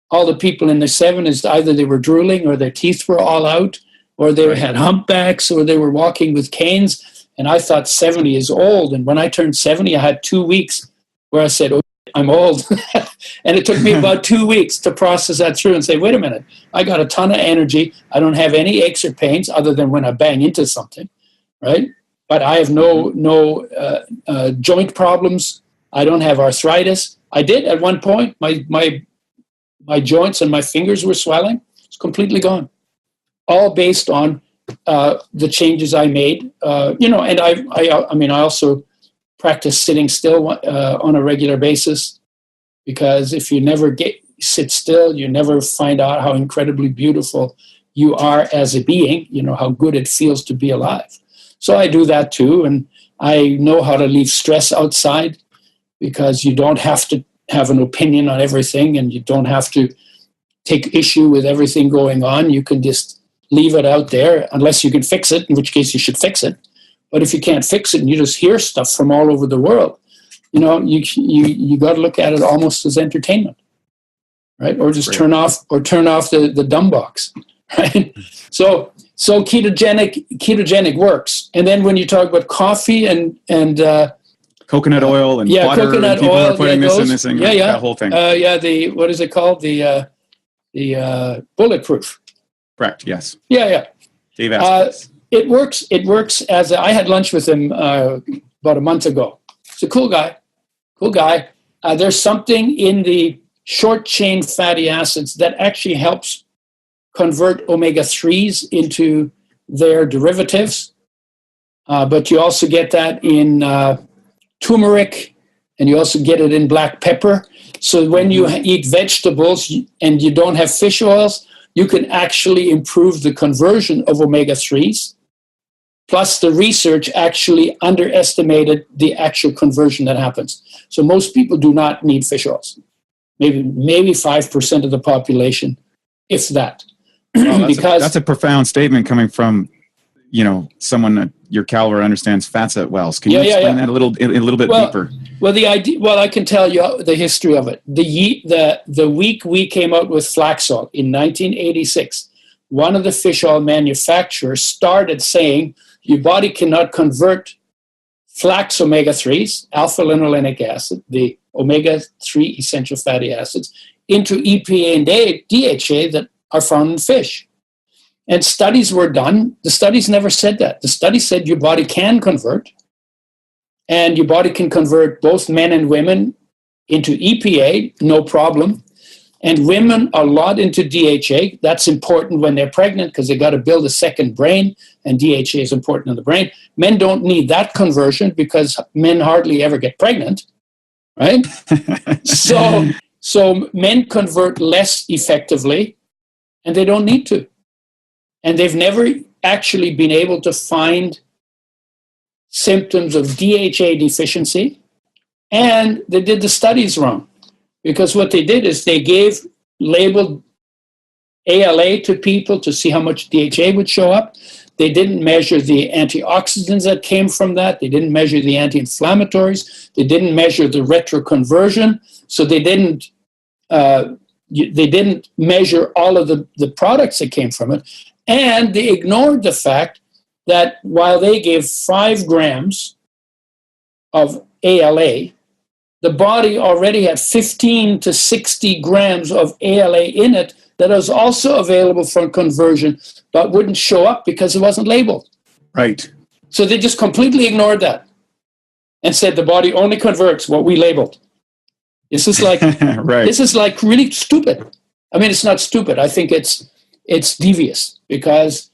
all the people in their 70s, either they were drooling or their teeth were all out, or they had humpbacks, or they were walking with canes. And I thought 70 is old. And when I turned 70, I had 2 weeks where I said, oh, I'm old. And it took me about 2 weeks to process that through and say, wait a minute, I got a ton of energy. I don't have any aches or pains other than when I bang into something, right? But I have no joint problems. I don't have arthritis. I did at one point. My joints and my fingers were swelling. It's completely gone. All based on the changes I made. And I also practice sitting still on a regular basis, because if you never sit still, you never find out how incredibly beautiful you are as a being. How good it feels to be alive. So I do that too, and I know how to leave stress outside, because you don't have to have an opinion on everything, and you don't have to take issue with everything going on. You can just leave it out there, unless you can fix it, in which case you should fix it. But if you can't fix it and you just hear stuff from all over the world, you got to look at it almost as entertainment, right? Or just turn off the dumb box, right? So ketogenic works. And then when you talk about coffee and coconut oil and butter, coconut and people oil, are putting this in this thing, that whole thing. What is it called? The bulletproof. Correct. Yes. Yeah. Dave asked it works. It works as I had lunch with him about a month ago. He's a cool guy. There's something in the short chain fatty acids that actually helps convert omega-3s into their derivatives. But you also get that in turmeric, and you also get it in black pepper. So when you eat vegetables and you don't have fish oils, you can actually improve the conversion of omega-3s. Plus, the research actually underestimated the actual conversion that happens. So most people do not need fish oils. Maybe 5% of the population, if that. Wow, that's a profound statement coming from, someone that your caliber understands fats well. Can you explain that a little bit deeper? Well, the idea. Well, I can tell you the history of it. The week we came out with flax oil in 1986, one of the fish oil manufacturers started saying your body cannot convert flax omega-3s, alpha-linolenic acid, the omega-3 essential fatty acids, into EPA and DHA that are found in fish. And studies were done. The studies never said that. The study said your body can convert, and your body can convert both men and women into EPA, no problem. And women a lot into DHA. That's important when they're pregnant because they got to build a second brain, and DHA is important in the brain. Men don't need that conversion because men hardly ever get pregnant, right? So men convert less effectively, and they don't need to. And they've never actually been able to find symptoms of DHA deficiency, and they did the studies wrong. Because what they did is they labeled ALA to people to see how much DHA would show up. They didn't measure the antioxidants that came from that. They didn't measure the anti-inflammatories. They didn't measure the retroconversion. So they didn't measure all of the products that came from it. And they ignored the fact that while they gave 5 grams of ALA, the body already had 15 to 60 grams of ALA in it that was also available for conversion, but wouldn't show up because it wasn't labeled. Right. So they just completely ignored that and said the body only converts what we labeled. This is like right. This is like really stupid. I mean, it's not stupid. I think it's devious because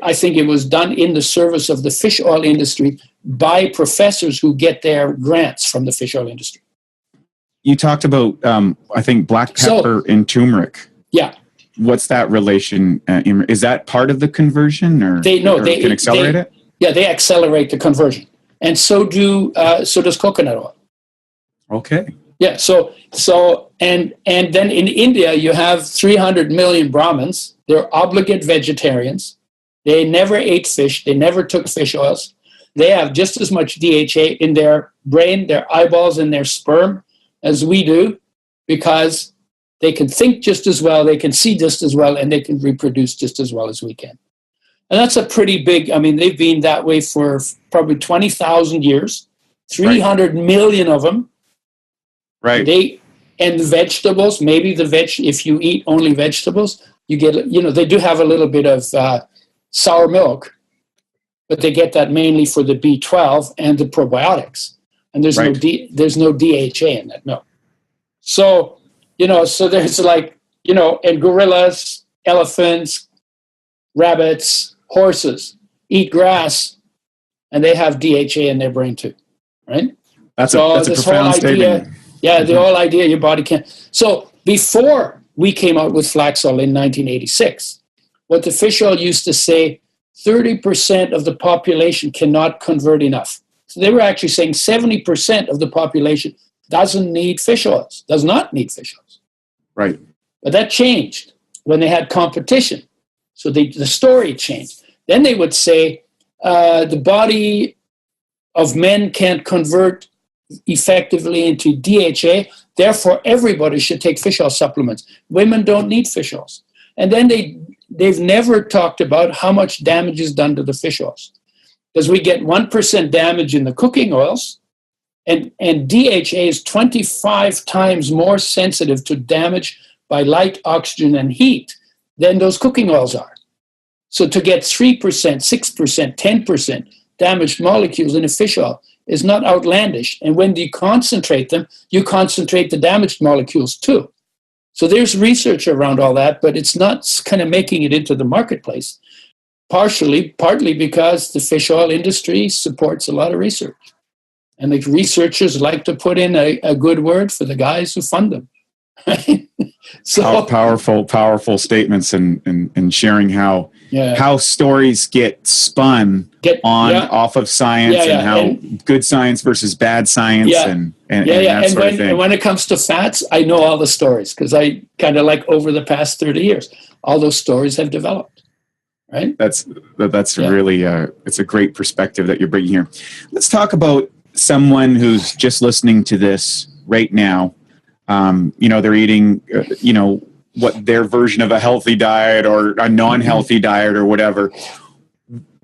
I think it was done in the service of the fish oil industry by professors who get their grants from the fish oil industry. You talked about, I think, black pepper and turmeric. Yeah. What's that relation? Is that part of the conversion, or they can accelerate it? Yeah, they accelerate the conversion, and so does coconut oil. Okay. Yeah. So and then in India you have 300 million Brahmins. They're obligate vegetarians. They never ate fish. They never took fish oils. They have just as much DHA in their brain, their eyeballs, and their sperm as we do, because they can think just as well, they can see just as well, and they can reproduce just as well as we can. And that's a pretty big, they've been that way for probably 20,000 years, 300 million of them. Right. And the vegetables, if you eat only vegetables, you get, they do have a little bit of sour milk, but they get that mainly for the B12 and the probiotics. And there's no DHA in that milk. So, so there's and gorillas, elephants, rabbits, horses eat grass, and they have DHA in their brain too, right? That's a profound statement. Yeah, the whole idea your body can't. So before we came out with flax oil in 1986, what the fish oil used to say, 30% of the population cannot convert enough. So they were actually saying 70% of the population does not need fish oils. Right. But that changed when they had competition. So the story changed. Then they would say the body of men can't convert effectively into DHA, therefore everybody should take fish oil supplements. Women don't need fish oils. And then they've never talked about how much damage is done to the fish oils. Because we get 1% damage in the cooking oils, and DHA is 25 times more sensitive to damage by light, oxygen, and heat than those cooking oils are. So to get 3%, 6%, 10% damaged molecules in a fish oil is not outlandish. And when you concentrate them, you concentrate the damaged molecules too. So there's research around all that, but it's not kind of making it into the marketplace. Partly because the fish oil industry supports a lot of research. And the researchers like to put in a good word for the guys who fund them. Right? So powerful statements and sharing how stories get spun off of science and how good science versus bad science and that sort of thing. And when it comes to fats, I know all the stories because I kind of like over the past 30 years, all those stories have developed. Right? That's really it's a great perspective that you're bringing here. Let's talk about someone who's just listening to this right now. They're eating, what their version of a healthy diet or a non-healthy diet or whatever.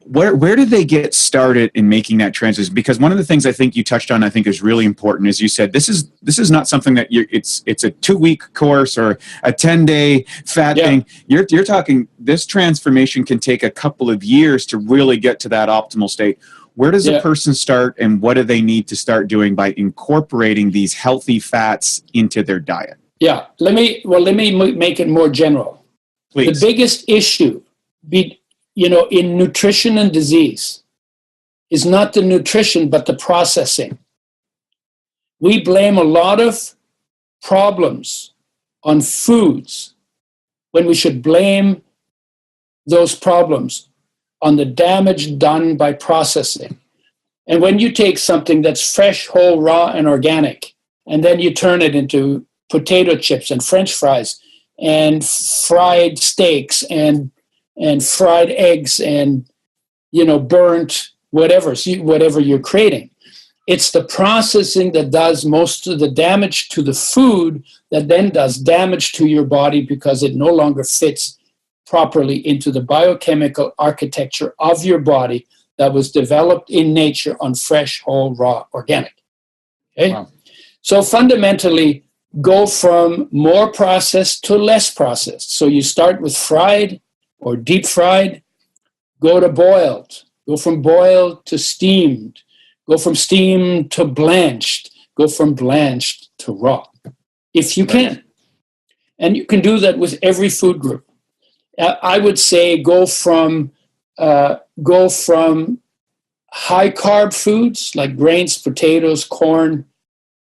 Where do they get started in making that transition? Because one of the things I think you touched on, I think is really important, is you said this is not something that it's a 2-week course or a 10-day fat thing. You're talking this transformation can take a couple of years to really get to that optimal state. Where does a person start, and what do they need to start doing by incorporating these healthy fats into their diet? Yeah, let me make it more general. Please. The biggest issue, in nutrition and disease, is not the nutrition but the processing. We blame a lot of problems on foods when we should blame those problems on the damage done by processing. And when you take something that's fresh, whole, raw, and organic, and then you turn it into potato chips and French fries and fried steaks and fried eggs and, burnt whatever you're creating. It's the processing that does most of the damage to the food that then does damage to your body because it no longer fits properly into the biochemical architecture of your body that was developed in nature on fresh, whole, raw, organic. Okay? Wow. So fundamentally, go from more processed to less processed. So you start with fried or deep fried, go to boiled, go from boiled to steamed, go from steamed to blanched, go from blanched to raw, if you can. And you can do that with every food group. I would say go from high carb foods like grains, potatoes, corn,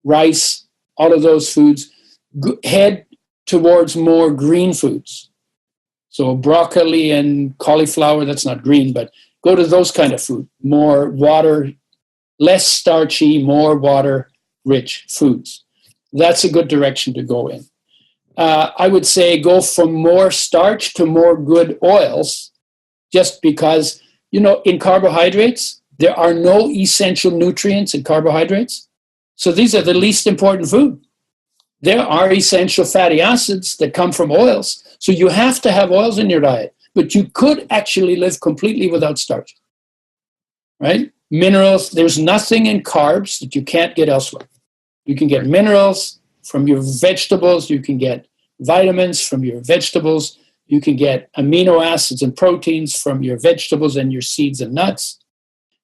rice, all of those foods, head towards more green foods. So broccoli and cauliflower, that's not green, but go to those kind of food, more water, less starchy, more water-rich foods. That's a good direction to go in. I would say go from more starch to more good oils, just because, in carbohydrates, there are no essential nutrients in carbohydrates. So these are the least important food. There are essential fatty acids that come from oils. So you have to have oils in your diet, but you could actually live completely without starch, right? Minerals, there's nothing in carbs that you can't get elsewhere. You can get minerals from your vegetables. You can get vitamins from your vegetables. You can get amino acids and proteins from your vegetables and your seeds and nuts.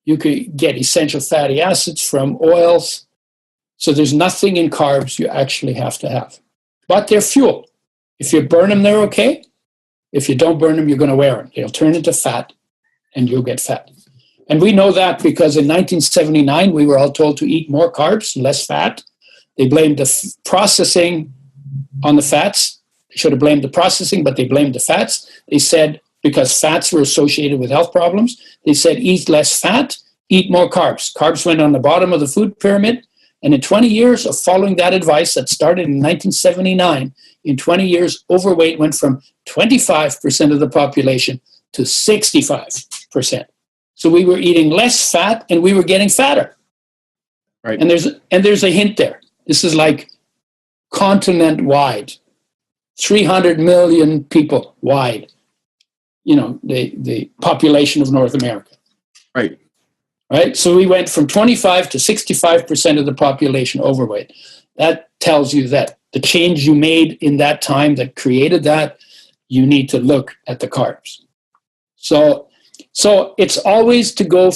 You can get essential fatty acids from oils. So there's nothing in carbs you actually have to have. But they're fuel. If you burn them, they're okay. If you don't burn them, you're going to wear them. They'll turn into fat, and you'll get fat. And we know that because in 1979, we were all told to eat more carbs, less fat. They blamed the processing on the fats. They should have blamed the processing, but they blamed the fats. They said, because fats were associated with health problems, they said, eat less fat, eat more carbs. Carbs went on the bottom of the food pyramid. And in 20 years of following that advice that started in 1979, in 20 years, overweight went from 25% of the population to 65%. So we were eating less fat and we were getting fatter. Right. And there's a hint there. This is like continent-wide, 300 million people wide, the population of North America. Right. Right? So we went from 25 to 65% of the population overweight. That tells you that the change you made in that time that created that, you need to look at the carbs. So it's always to go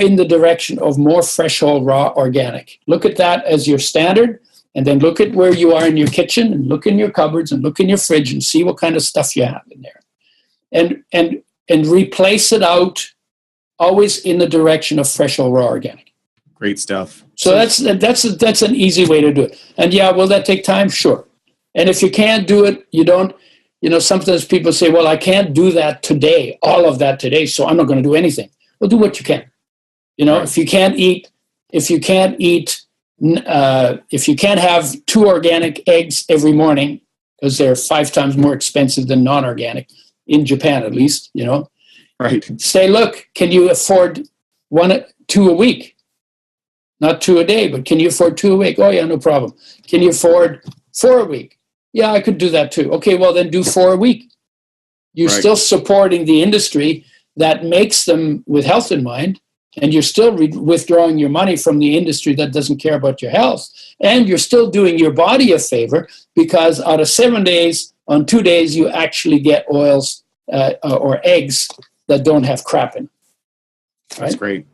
in the direction of more fresh, whole, raw, organic. Look at that as your standard, and then look at where you are in your kitchen, and look in your cupboards, and look in your fridge, and see what kind of stuff you have in there. And replace it out always in the direction of fresh or raw organic. Great stuff. So that's an easy way to do it. And yeah, will that take time? Sure. And if you can't do it, you don't, sometimes people say, well, I can't do that today, all of that today, so I'm not going to do anything. Well, do what you can. Right. If you can't have 2 organic eggs every morning, because they're 5 times more expensive than non-organic, in Japan at least, Right. Say, look, can you afford 2 a week? Not 2 a day, but can you afford 2 a week? Oh yeah, no problem. Can you afford 4 a week? Yeah, I could do that too. Okay, well then do 4 a week. You're still supporting the industry that makes them with health in mind, and you're still withdrawing your money from the industry that doesn't care about your health. And you're still doing your body a favor, because out of 7 days, on 2 days, you actually get oils or eggs that don't have crap in. Right? That's great.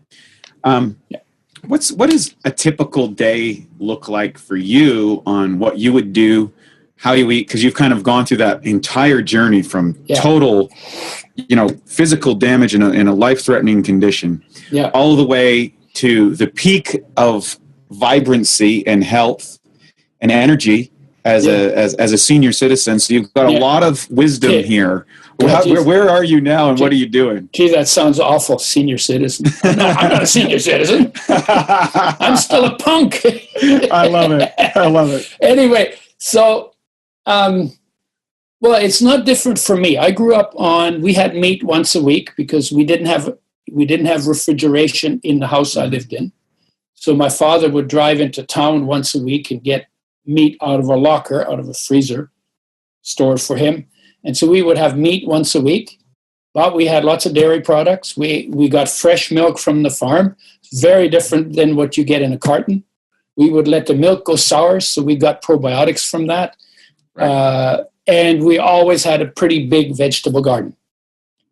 What does a typical day look like for you on what you would do, how you eat? Because you've kind of gone through that entire journey from total, physical damage in a life-threatening condition, all the way to the peak of vibrancy and health and energy as a senior citizen. So you've got a lot of wisdom here. Where are you now, and what are you doing? Gee, that sounds awful, senior citizen. I'm not a senior citizen. I'm still a punk. I love it. Anyway, so, it's not different for me. I grew up we had meat once a week because we didn't have refrigeration in the house I lived in. So my father would drive into town once a week and get meat out of a locker, out of a freezer stored for him. And so we would have meat once a week, but we had lots of dairy products. We got fresh milk from the farm. It's very different than what you get in a carton. We would let the milk go sour, so we got probiotics from that. Right. And we always had a pretty big vegetable garden.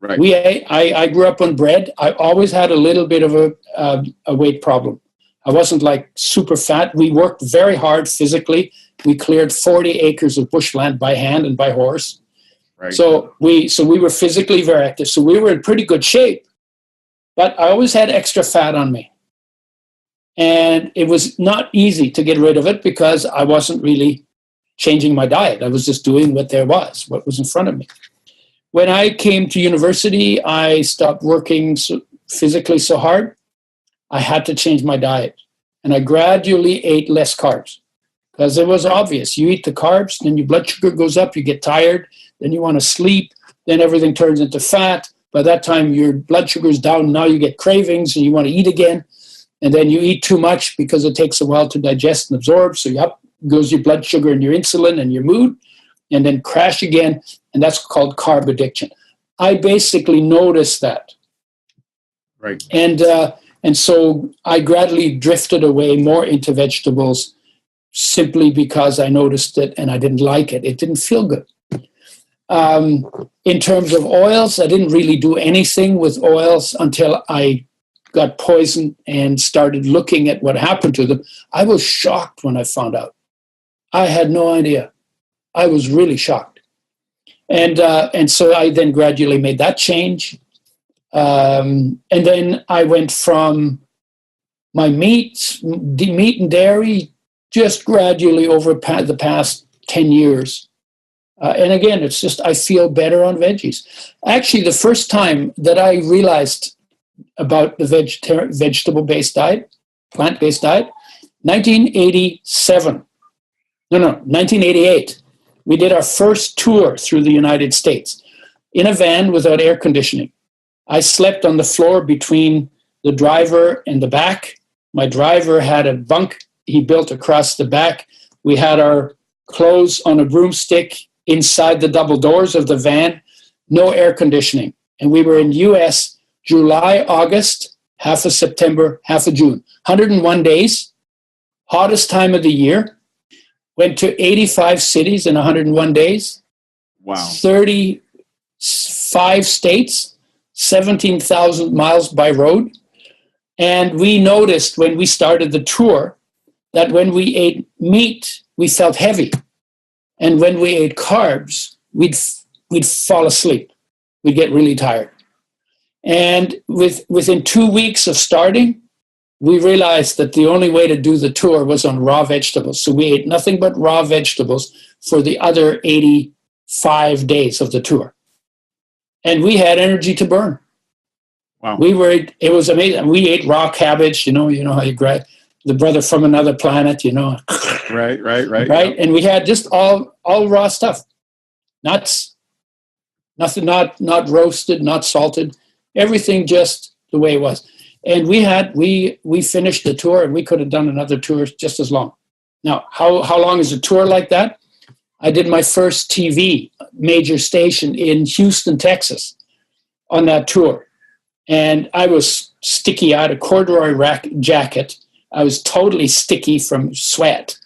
Right. I grew up on bread. I always had a little bit of a weight problem. I wasn't like super fat. We worked very hard physically. We cleared 40 acres of bushland by hand and by horse. Right. So we were physically very active. So we were in pretty good shape, but I always had extra fat on me. And it was not easy to get rid of it because I wasn't really changing my diet. I was just doing what was in front of me. When I came to university, I stopped working physically so hard. I had to change my diet. And I gradually ate less carbs because it was obvious. You eat the carbs, then your blood sugar goes up, you get tired, then you want to sleep, then everything turns into fat. By that time, your blood sugar is down. Now you get cravings and you want to eat again. And then you eat too much because it takes a while to digest and absorb. So up goes your blood sugar and your insulin and your mood, and then crash again. And that's called carb addiction. I basically noticed that. Right. And so I gradually drifted away more into vegetables simply because I noticed it and I didn't like it. It didn't feel good. In terms of oils, I didn't really do anything with oils until I got poisoned and started looking at what happened to them. I was shocked when I found out. I had no idea. I was really shocked. And so I then gradually made that change. And then I went from my meat and dairy just gradually over the past 10 years. And again, it's just I feel better on veggies. Actually, the first time that I realized about the vegetable-based diet, plant-based diet, 1988. We did our first tour through the United States in a van without air conditioning. I slept on the floor between the driver and the back. My driver had a bunk he built across the back. We had our clothes on a broomstick inside the double doors of the van, no air conditioning. And we were in US July, August, half of September, half of June. 101 days, hottest time of the year. Went to 85 cities in 101 days. Wow. 35 states, 17,000 miles by road. And we noticed when we started the tour that when we ate meat, we felt heavy. And when we ate carbs, we'd fall asleep. We'd get really tired. And within 2 weeks of starting, we realized that the only way to do the tour was on raw vegetables. So we ate nothing but raw vegetables for the other 85 days of the tour. And we had energy to burn. Wow. It was amazing. We ate raw cabbage, you know how you grab the brother from another planet, Right. Right. And we had just all raw stuff. Nuts, nothing, not roasted, not salted, everything just the way it was. And we finished the tour, and we could have done another tour just as long. Now, how long is a tour like that? I did my first TV major station in Houston, Texas on that tour. And I was sticky. I had a corduroy jacket. I was totally sticky from sweat.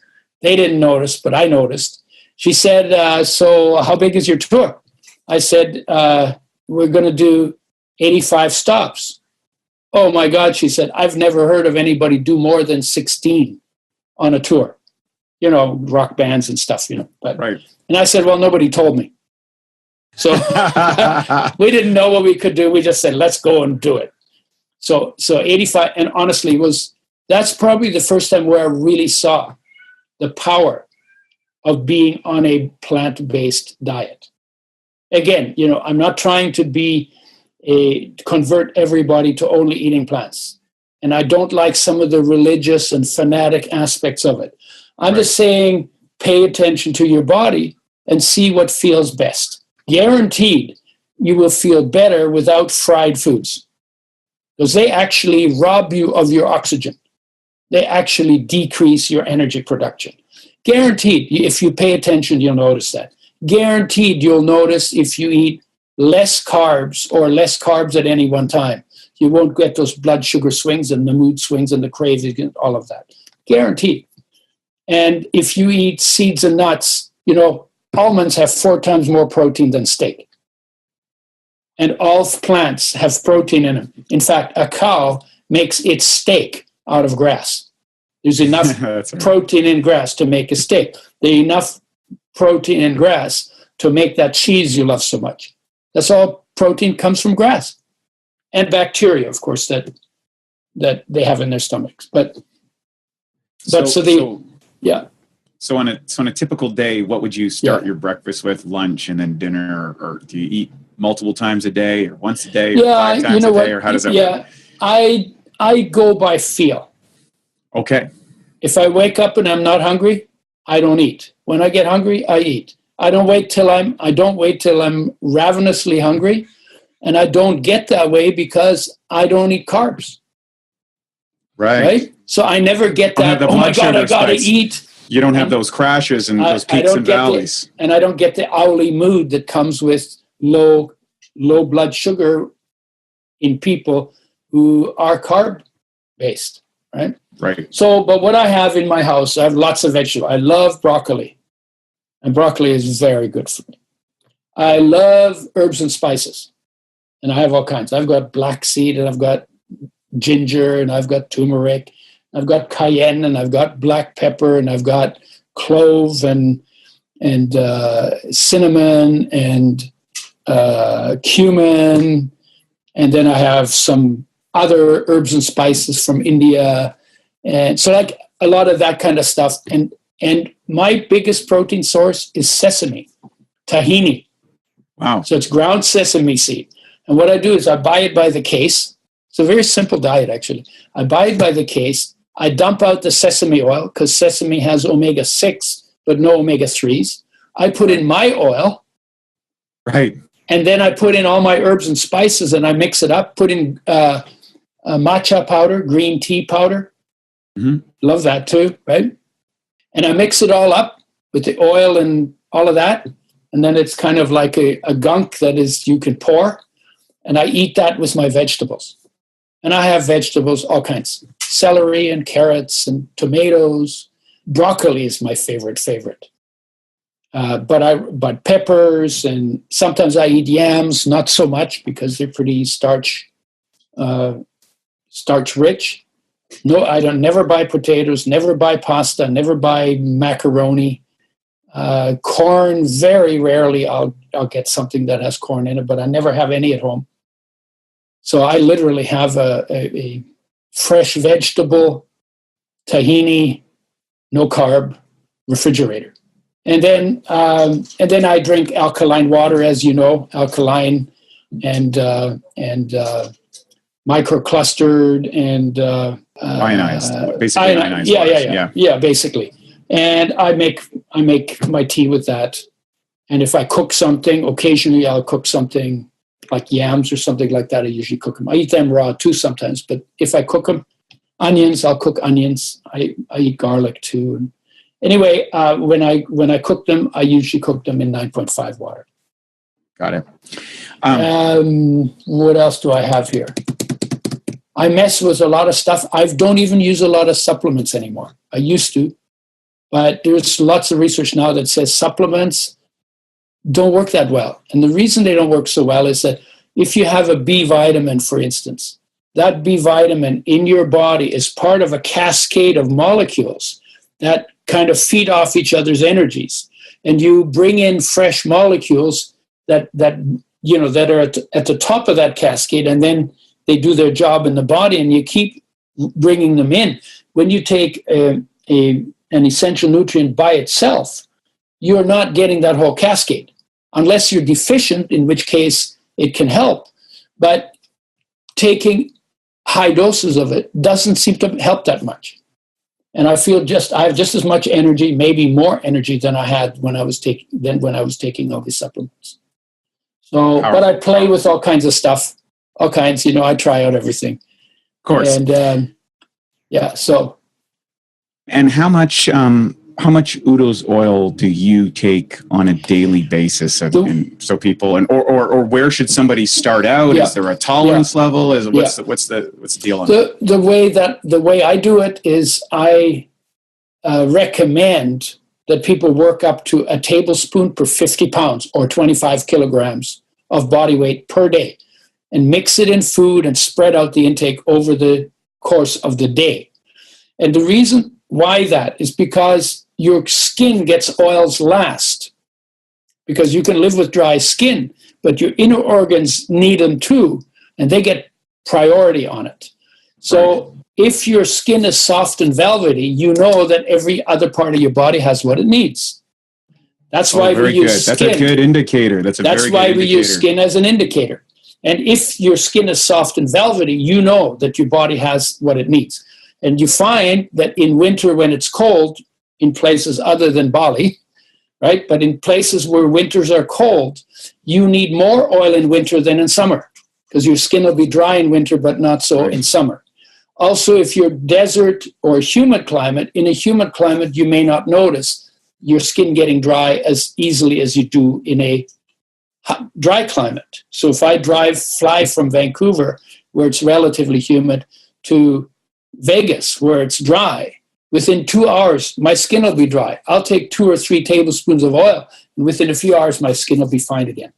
They didn't notice, but I noticed. She said, so how big is your tour? I said, we're going to do 85 stops. Oh, my God, she said, I've never heard of anybody do more than 16 on a tour. Rock bands and stuff, But, right. And I said, well, nobody told me. So we didn't know what we could do. We just said, let's go and do it. So 85, and honestly, that's probably the first time where I really saw the power of being on a plant-based diet. Again, I'm not trying to convert everybody to only eating plants. And I don't like some of the religious and fanatic aspects of it. I'm just saying, pay attention to your body and see what feels best. Guaranteed, you will feel better without fried foods, because they actually rob you of your oxygen. They actually decrease your energy production. Guaranteed, if you pay attention, you'll notice that. Guaranteed, you'll notice if you eat less carbs at any one time. You won't get those blood sugar swings and the mood swings and the cravings and all of that. Guaranteed. And if you eat seeds and nuts, almonds have 4 times more protein than steak. And all plants have protein in them. In fact, a cow makes its steak out of grass. There's enough protein in grass to make a steak. There's enough protein in grass to make that cheese you love so much. That's all protein comes from grass. And bacteria, of course, that they have in their stomachs. So on a typical day, what would you start your breakfast with, lunch, and then dinner, or do you eat multiple times a day, or once a day, or 5 times a day, or how does that work? I go by feel. Okay. If I wake up and I'm not hungry, I don't eat. When I get hungry, I eat. I don't wait till I'm ravenously hungry, and I don't get that way because I don't eat carbs. Right? So I never get that, oh my God, I got to eat. You don't have those crashes and those peaks and valleys. And I don't get the owly mood that comes with low blood sugar in people who are carb-based, right? Right. So, but what I have in my house, I have lots of vegetables. I love broccoli, and broccoli is very good for me. I love herbs and spices, and I have all kinds. I've got black seed, and I've got ginger, and I've got turmeric, I've got cayenne, and I've got black pepper, and I've got clove and cinnamon and cumin, and then I have some other herbs and spices from India, and so like a lot of that kind of stuff. And my biggest protein source is sesame, tahini. Wow! So it's ground sesame seed, and what I do is I buy it by the case. It's a very simple diet, actually. I buy it by the case. I dump out the sesame oil because sesame has omega-6, but no omega-3s. I put in my oil. Right. And then I put in all my herbs and spices and I mix it up, put in matcha powder, green tea powder. Mm-hmm. Love that too, right? And I mix it all up with the oil and all of that. And then it's kind of like a gunk that is you can pour. And I eat that with my vegetables. And I have vegetables, all kinds. Celery and carrots and tomatoes. Broccoli is my favorite. But peppers, and sometimes I eat yams, not so much because they're pretty starch rich. No, I don't never buy potatoes, never buy pasta, never buy macaroni. Corn, very rarely I'll get something that has corn in it, but I never have any at home. So I literally have a fresh vegetable, tahini, no carb, refrigerator. And then I drink alkaline water, as you know, alkaline and microclustered and ionized, basically ionized. Yeah, basically. And I make my tea with that. And if I cook something, occasionally I'll cook something like yams or something like that. I usually cook them. I eat them raw too sometimes, but if I cook them, onions, I'll cook onions. I eat garlic too. And anyway, when I cook them, I usually cook them in 9.5 water. Got it. What else do I have here? I mess with a lot of stuff. I don't even use a lot of supplements anymore. I used to, but there's lots of research now that says supplements don't work that well. And the reason they don't work so well is that if you have a B vitamin, for instance, that B vitamin in your body is part of a cascade of molecules that kind of feed off each other's energies. And you bring in fresh molecules that are at the top of that cascade, and then they do their job in the body, and you keep bringing them in. When you take an essential nutrient by itself, you're not getting that whole cascade, unless you're deficient, in which case it can help. But taking high doses of it doesn't seem to help that much. And I feel I have just as much energy, maybe more energy than I had when I was taking all these supplements. So, but I play with all kinds of stuff, all kinds. I try out everything. Of course. And so. And how much Udo's oil do you take on a daily basis? So people, or where should somebody start out? Yeah. Is there a tolerance level? What's the deal on that? The way I do it is I recommend that people work up to a tablespoon per 50 pounds or 25 kilograms of body weight per day, and mix it in food and spread out the intake over the course of the day. And the reason why that is because your skin gets oils last, because you can live with dry skin, but your inner organs need them too, and they get priority on it. So if your skin is soft and velvety, you know that every other part of your body has what it needs. That's why we use skin. That's a good indicator. That's why we use skin as an indicator. And if your skin is soft and velvety, you know that your body has what it needs. And you find that in winter when it's cold, in places other than Bali, right? But in places where winters are cold, you need more oil in winter than in summer, because your skin will be dry in winter, but not so in summer. Also, if you're desert or humid climate, in a humid climate, you may not notice your skin getting dry as easily as you do in a dry climate. So if I fly from Vancouver, where it's relatively humid, to Vegas, where it's dry, within 2 hours, my skin will be dry. I'll take 2 or 3 tablespoons of oil, and within a few hours, my skin will be fine again.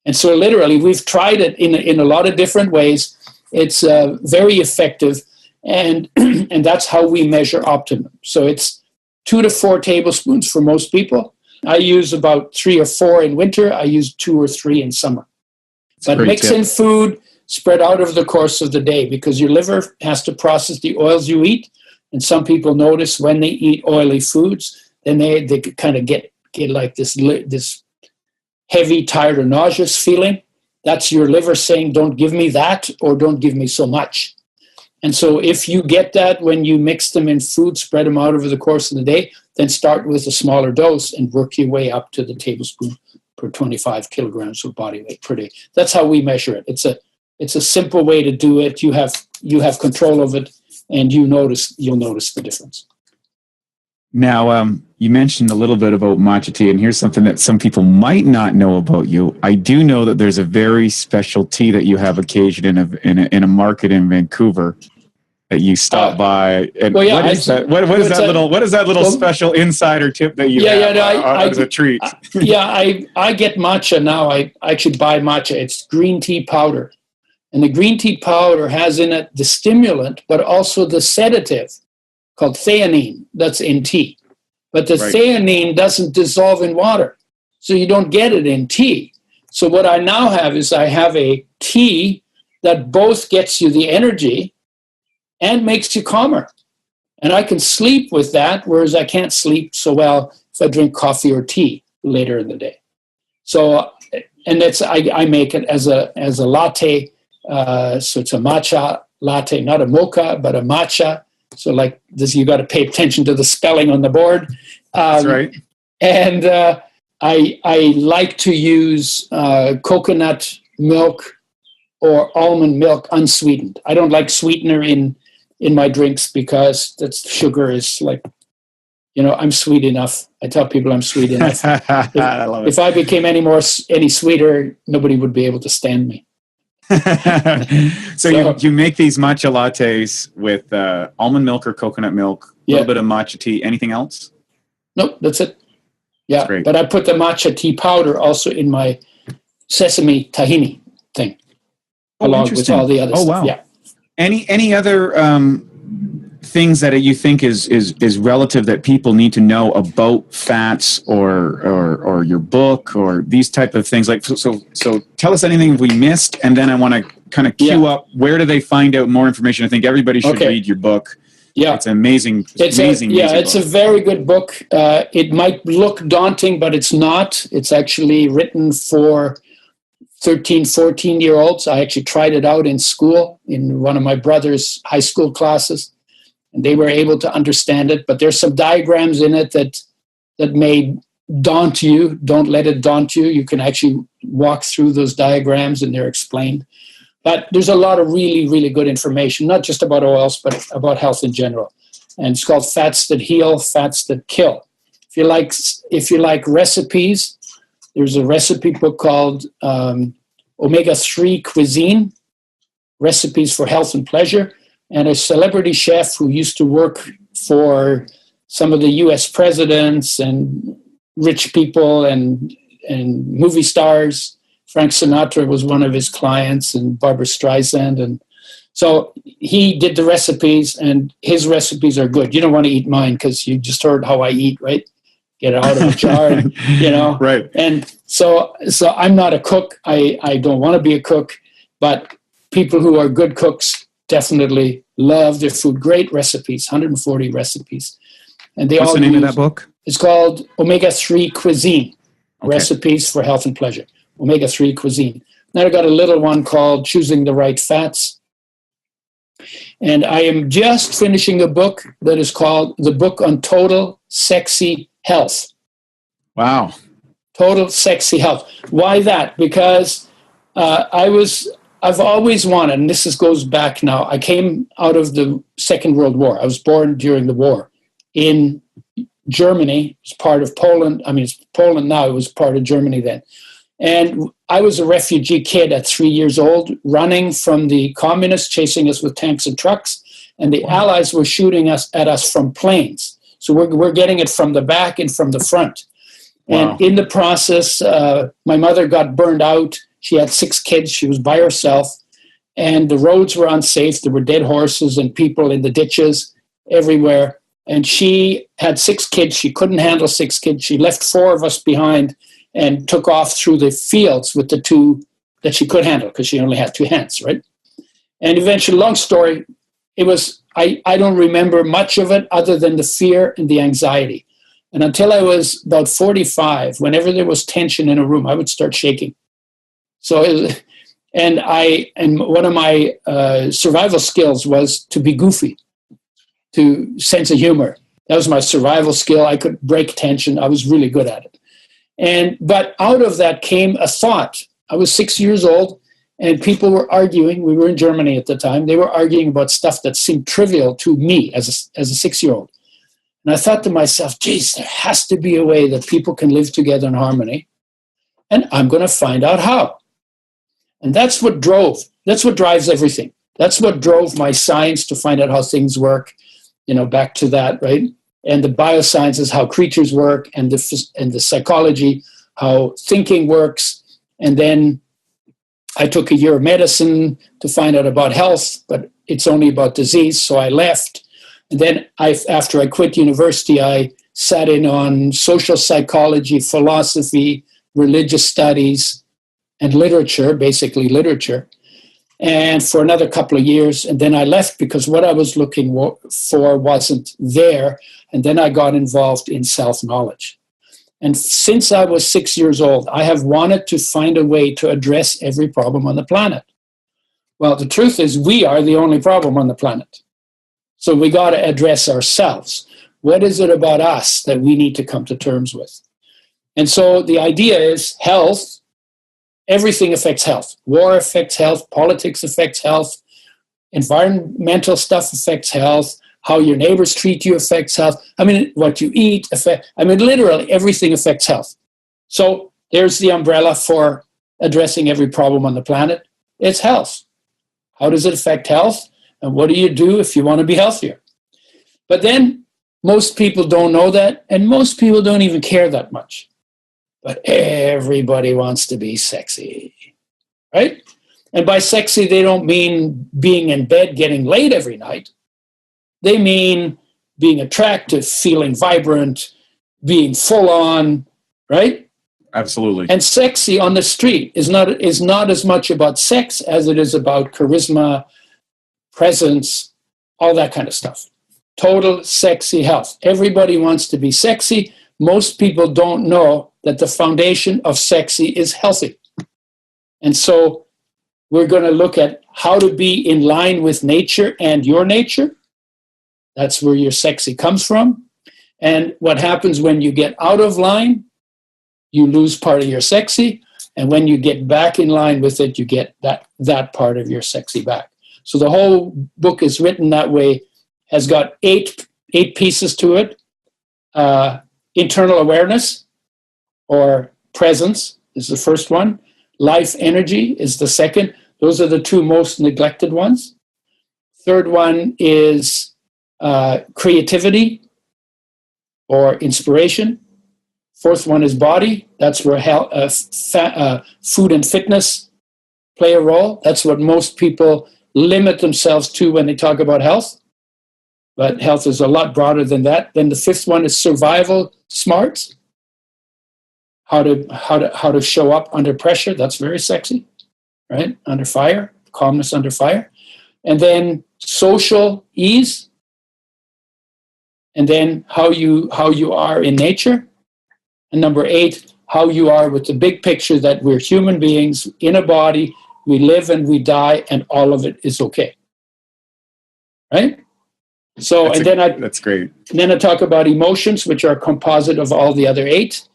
And so literally, we've tried it in a lot of different ways. It's very effective, and and that's how we measure optimum. So it's 2 to 4 tablespoons for most people. I use about 3 or 4 in winter. I use 2 or 3 in summer. But mix in food, spread out over the course of the day, because your liver has to process the oils you eat. And some people notice when they eat oily foods, then they kind of get like this heavy, tired, or nauseous feeling. That's your liver saying, don't give me that, or don't give me so much. And so if you get that when you mix them in food, spread them out over the course of the day, then start with a smaller dose and work your way up to the tablespoon per 25 kilograms of body weight per day. That's how we measure it. It's a simple way to do it. You have control of it, and you'll notice the difference. Now, you mentioned a little bit about matcha tea, and here's something that some people might not know about you. I do know that there's a very special tea that you have occasion in a market in Vancouver that you stop by. And what is that? What is that little special insider tip that you have as a treat? I get matcha now. I actually buy matcha. It's green tea powder. And the green tea powder has in it the stimulant, but also the sedative called theanine that's in tea. But the theanine doesn't dissolve in water, so you don't get it in tea. So what I now have is I have a tea that both gets you the energy and makes you calmer. And I can sleep with that, whereas I can't sleep so well if I drink coffee or tea later in the day. So, and that's I make it as a latte. So it's a matcha latte, not a mocha, but a matcha. So like this, you got to pay attention to the spelling on the board. That's right. And I like to use coconut milk or almond milk unsweetened. I don't like sweetener in my drinks because that's sugar is like, I'm sweet enough. I tell people I'm sweet enough. I love it. If I became any sweeter, nobody would be able to stand me. So you make these matcha lattes with almond milk or coconut milk, a little bit of matcha tea. Anything else? Nope, that's it. Yeah, that's but I put the matcha tea powder also in my sesame tahini thing, along with all the others. Oh, wow. Yeah. Any other things that you think is relative that people need to know about fats or your book or these type of things? Like so tell us anything we missed, and then I want to kind of queue up where do they find out more information. I think everybody should read your book. Yeah, it's amazing. It's amazing. It's a very good book. It might look daunting, but it's not. It's actually written for 13, 14-year-olds. I actually tried it out in school in one of my brother's high school classes, and they were able to understand it. But there's some diagrams in it that may daunt you. Don't let it daunt you. You can actually walk through those diagrams, and they're explained. But there's a lot of really, really good information, not just about oils, but about health in general. And it's called Fats That Heal, Fats That Kill. If you like recipes, there's a recipe book called Omega-3 Cuisine, Recipes for Health and Pleasure. And a celebrity chef who used to work for some of the U.S. presidents and rich people and movie stars. Frank Sinatra was one of his clients, and Barbara Streisand. And so he did the recipes, and his recipes are good. You don't want to eat mine because you just heard how I eat, right? Get it out of the jar, Right. And so I'm not a cook. I don't want to be a cook, but people who are good cooks definitely love their food. Great recipes, 140 recipes. And what's the name of that book? It's called Omega-3 Cuisine, Recipes for Health and Pleasure. Omega-3 Cuisine. Then I got a little one called Choosing the Right Fats. And I am just finishing a book that is called The Book on Total Sexy Health. Wow. Total Sexy Health. Why that? Because I've always wanted, and this goes back now, I came out of the Second World War. I was born during the war in Germany. It's part of Poland. I mean, it's Poland now. It was part of Germany then. And I was a refugee kid at 3 years old, running from the communists, chasing us with tanks and trucks. And the Allies were shooting at us from planes. So we're getting it from the back and from the front. Wow. And in the process, my mother got burned out. She had 6 kids. She was by herself. And the roads were unsafe. There were dead horses and people in the ditches everywhere. And she had 6 kids. She couldn't handle 6 kids. She left 4 of us behind and took off through the fields with the 2 that she could handle because she only had 2 hands, right? And eventually, long story, it was, I don't remember much of it other than the fear and the anxiety. And until I was about 45, whenever there was tension in a room, I would start shaking. So, and one of my survival skills was to be goofy, to sense of humor. That was my survival skill. I could break tension. I was really good at it. But out of that came a thought. I was 6 years old, and people were arguing. We were in Germany at the time. They were arguing about stuff that seemed trivial to me as a 6-year-old. And I thought to myself, geez, there has to be a way that people can live together in harmony, and I'm going to find out how. And that's what drives everything. That's what drove my science to find out how things work, back to that, right? And the biosciences, how creatures work, and the psychology, how thinking works. And then I took a year of medicine to find out about health, but it's only about disease, so I left. And then after I quit university, I sat in on social psychology, philosophy, religious studies, and literature, basically literature. and for another couple of years. And then I left because what I was looking for wasn't there. And then I got involved in self-knowledge. And since I was 6 years old, I have wanted to find a way to address every problem on the planet. Well, the truth is we are the only problem on the planet. So we got to address ourselves. What is it about us that we need to come to terms with? And so the idea is health. Everything affects health. War affects health. Politics affects health. Environmental stuff affects health. How your neighbors treat you affects health. I mean, what you eat literally everything affects health. So there's the umbrella for addressing every problem on the planet. It's health. How does it affect health? And what do you do if you want to be healthier? But then most people don't know that, and most people don't even care that much. But everybody wants to be sexy, right? And by sexy, they don't mean being in bed getting laid every night. They mean being attractive, feeling vibrant, being full on, right? Absolutely. And sexy on the street is not as much about sex as it is about charisma, presence, all that kind of stuff. Total sexy health. Everybody wants to be sexy. Most people don't know that the foundation of sexy is healthy. And so we're going to look at how to be in line with nature and your nature. That's where your sexy comes from. And what happens when you get out of line, you lose part of your sexy. And when you get back in line with it, you get that part of your sexy back. So the whole book is written that way, has got eight pieces to it. Internal awareness or presence is the first one. Life energy is the second. Those are the two most neglected ones. Third one is creativity or inspiration. Fourth one is body. That's where food and fitness play a role. That's what most people limit themselves to when they talk about health. But health is a lot broader than that. Then the fifth one is survival smarts. How to show up under pressure. That's very sexy, right? Under fire, calmness under fire. And then social ease. And then how you are in nature. And number 8, how you are with the big picture that we're human beings in a body. We live and we die, and all of it is okay. Right? So, that's great. And then I talk about emotions, which are a composite of all the other 8.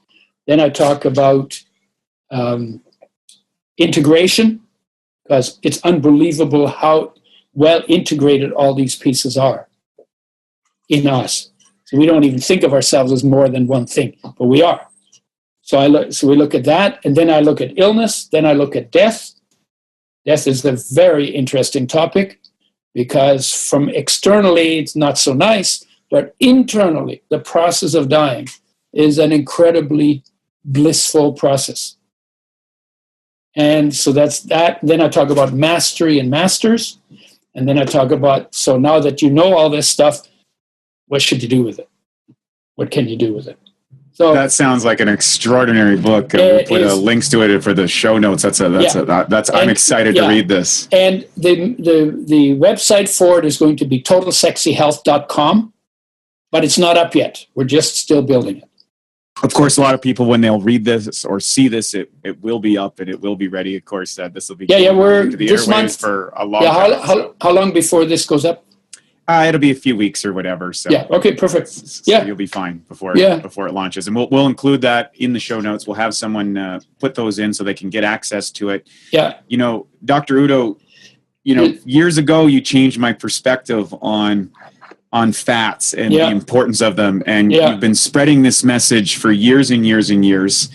Then I talk about integration, because it's unbelievable how well integrated all these pieces are in us. So we don't even think of ourselves as more than one thing, but we are. So we look at that, and then I look at illness. Then I look at death. Death is a very interesting topic, because from externally, it's not so nice, but internally, the process of dying is an incredibly blissful process. And so that's that. Then I talk about mastery and masters. And then I talk about, so now that you know all this stuff, what should you do with it? What can you do with it? So that sounds like an extraordinary book. We'll put links to it for the show notes. I'm excited to read this. And the website for it is going to be totalsexyhealth.com, but it's not up yet. We're just still building it. Of course, a lot of people, when they'll read this or see this, it will be up and it will be ready. Of course, this will be we're to the this airwaves month for a long time. How long before this goes up? It'll be a few weeks or whatever. So okay, perfect. So you'll be fine before it launches, and we'll include that in the show notes. We'll have someone put those in so they can get access to it. Yeah, Dr. Udo, years ago you changed my perspective on fats and the importance of them, and you've been spreading this message for years and years and years.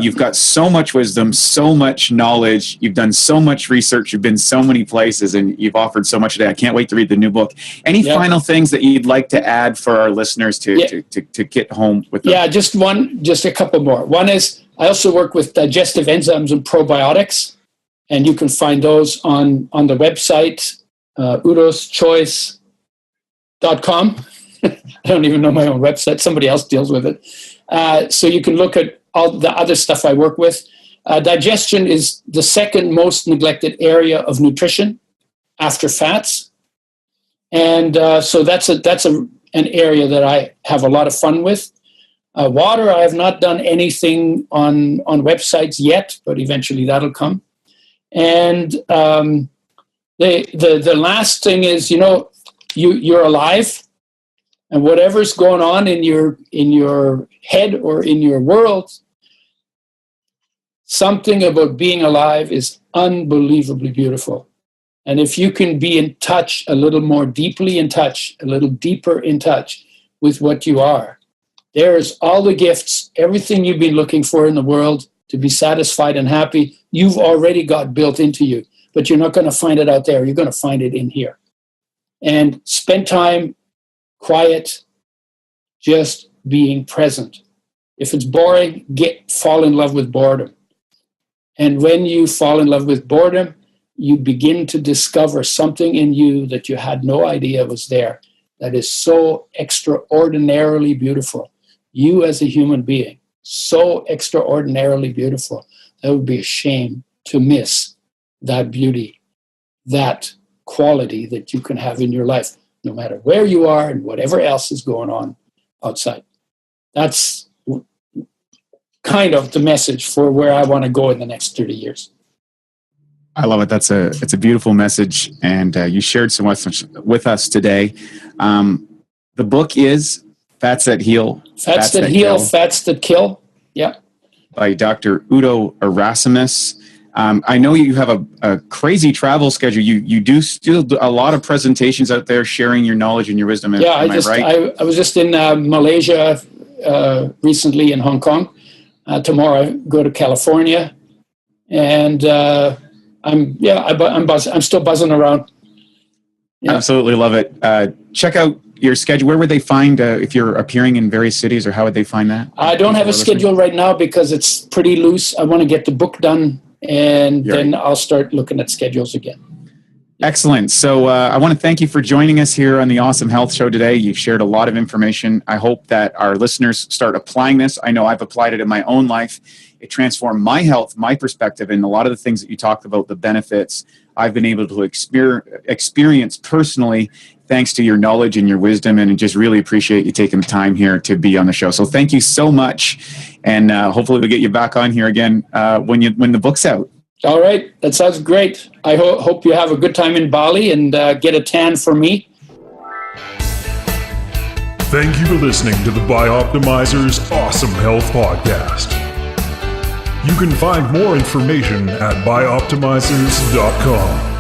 You've got so much wisdom, so much knowledge. You've done so much research. You've been so many places, and you've offered so much today. I can't wait to read the new book. Any final things that you'd like to add for our listeners to get home with them? Yeah, just a couple more. One is I also work with digestive enzymes and probiotics, and you can find those on the website, udoschoice.com. I don't even know my own website. Somebody else deals with it. So you can look at all the other stuff I work with. Digestion is the second most neglected area of nutrition after fats. And so that's an area that I have a lot of fun with. Water, I have not done anything on websites yet, but eventually that'll come. And the last thing is, you're alive, and whatever's going on in your head or in your world, something about being alive is unbelievably beautiful. And if you can be in touch, a little more deeply in touch, a little deeper in touch with what you are, there's all the gifts, everything you've been looking for in the world to be satisfied and happy, you've already got built into you. But you're not going to find it out there. You're going to find it in here. And spend time quiet, just being present. If it's boring, fall in love with boredom. And when you fall in love with boredom, you begin to discover something in you that you had no idea was there, that is so extraordinarily beautiful. You as a human being, so extraordinarily beautiful. That would be a shame to miss that beauty, that quality that you can have in your life, no matter where you are and whatever else is going on outside. That's kind of the message for where I want to go in the next 30 years. I love it. It's a beautiful message, and you shared so much with us today. The book is Fats That Heal. Fats That Heal, Fats That Kill. Yeah. By Dr. Udo Erasmus. I know you have a crazy travel schedule. You do still do a lot of presentations out there, sharing your knowledge and your wisdom. Yeah, I was just in Malaysia recently, in Hong Kong. Tomorrow I go to California, and I'm still buzzing around. Yeah. Absolutely love it. Check out your schedule. Where would they find if you're appearing in various cities, or how would they find that? I don't have a schedule right now because it's pretty loose. I want to get the book done, and then I'll start looking at schedules again. Excellent. So I want to thank you for joining us here on the Awesome Health Show today. You've shared a lot of information. I hope that our listeners start applying this. I know I've applied it in my own life. It transformed my health, my perspective, and a lot of the things that you talked about, the benefits I've been able to experience personally, thanks to your knowledge and your wisdom, and just really appreciate you taking the time here to be on the show. So thank you so much, and hopefully we'll get you back on here again when the book's out. All right. That sounds great. I hope you have a good time in Bali and get a tan for me. Thank you for listening to the BiOptimizers Awesome Health Podcast. You can find more information at BiOptimizers.com.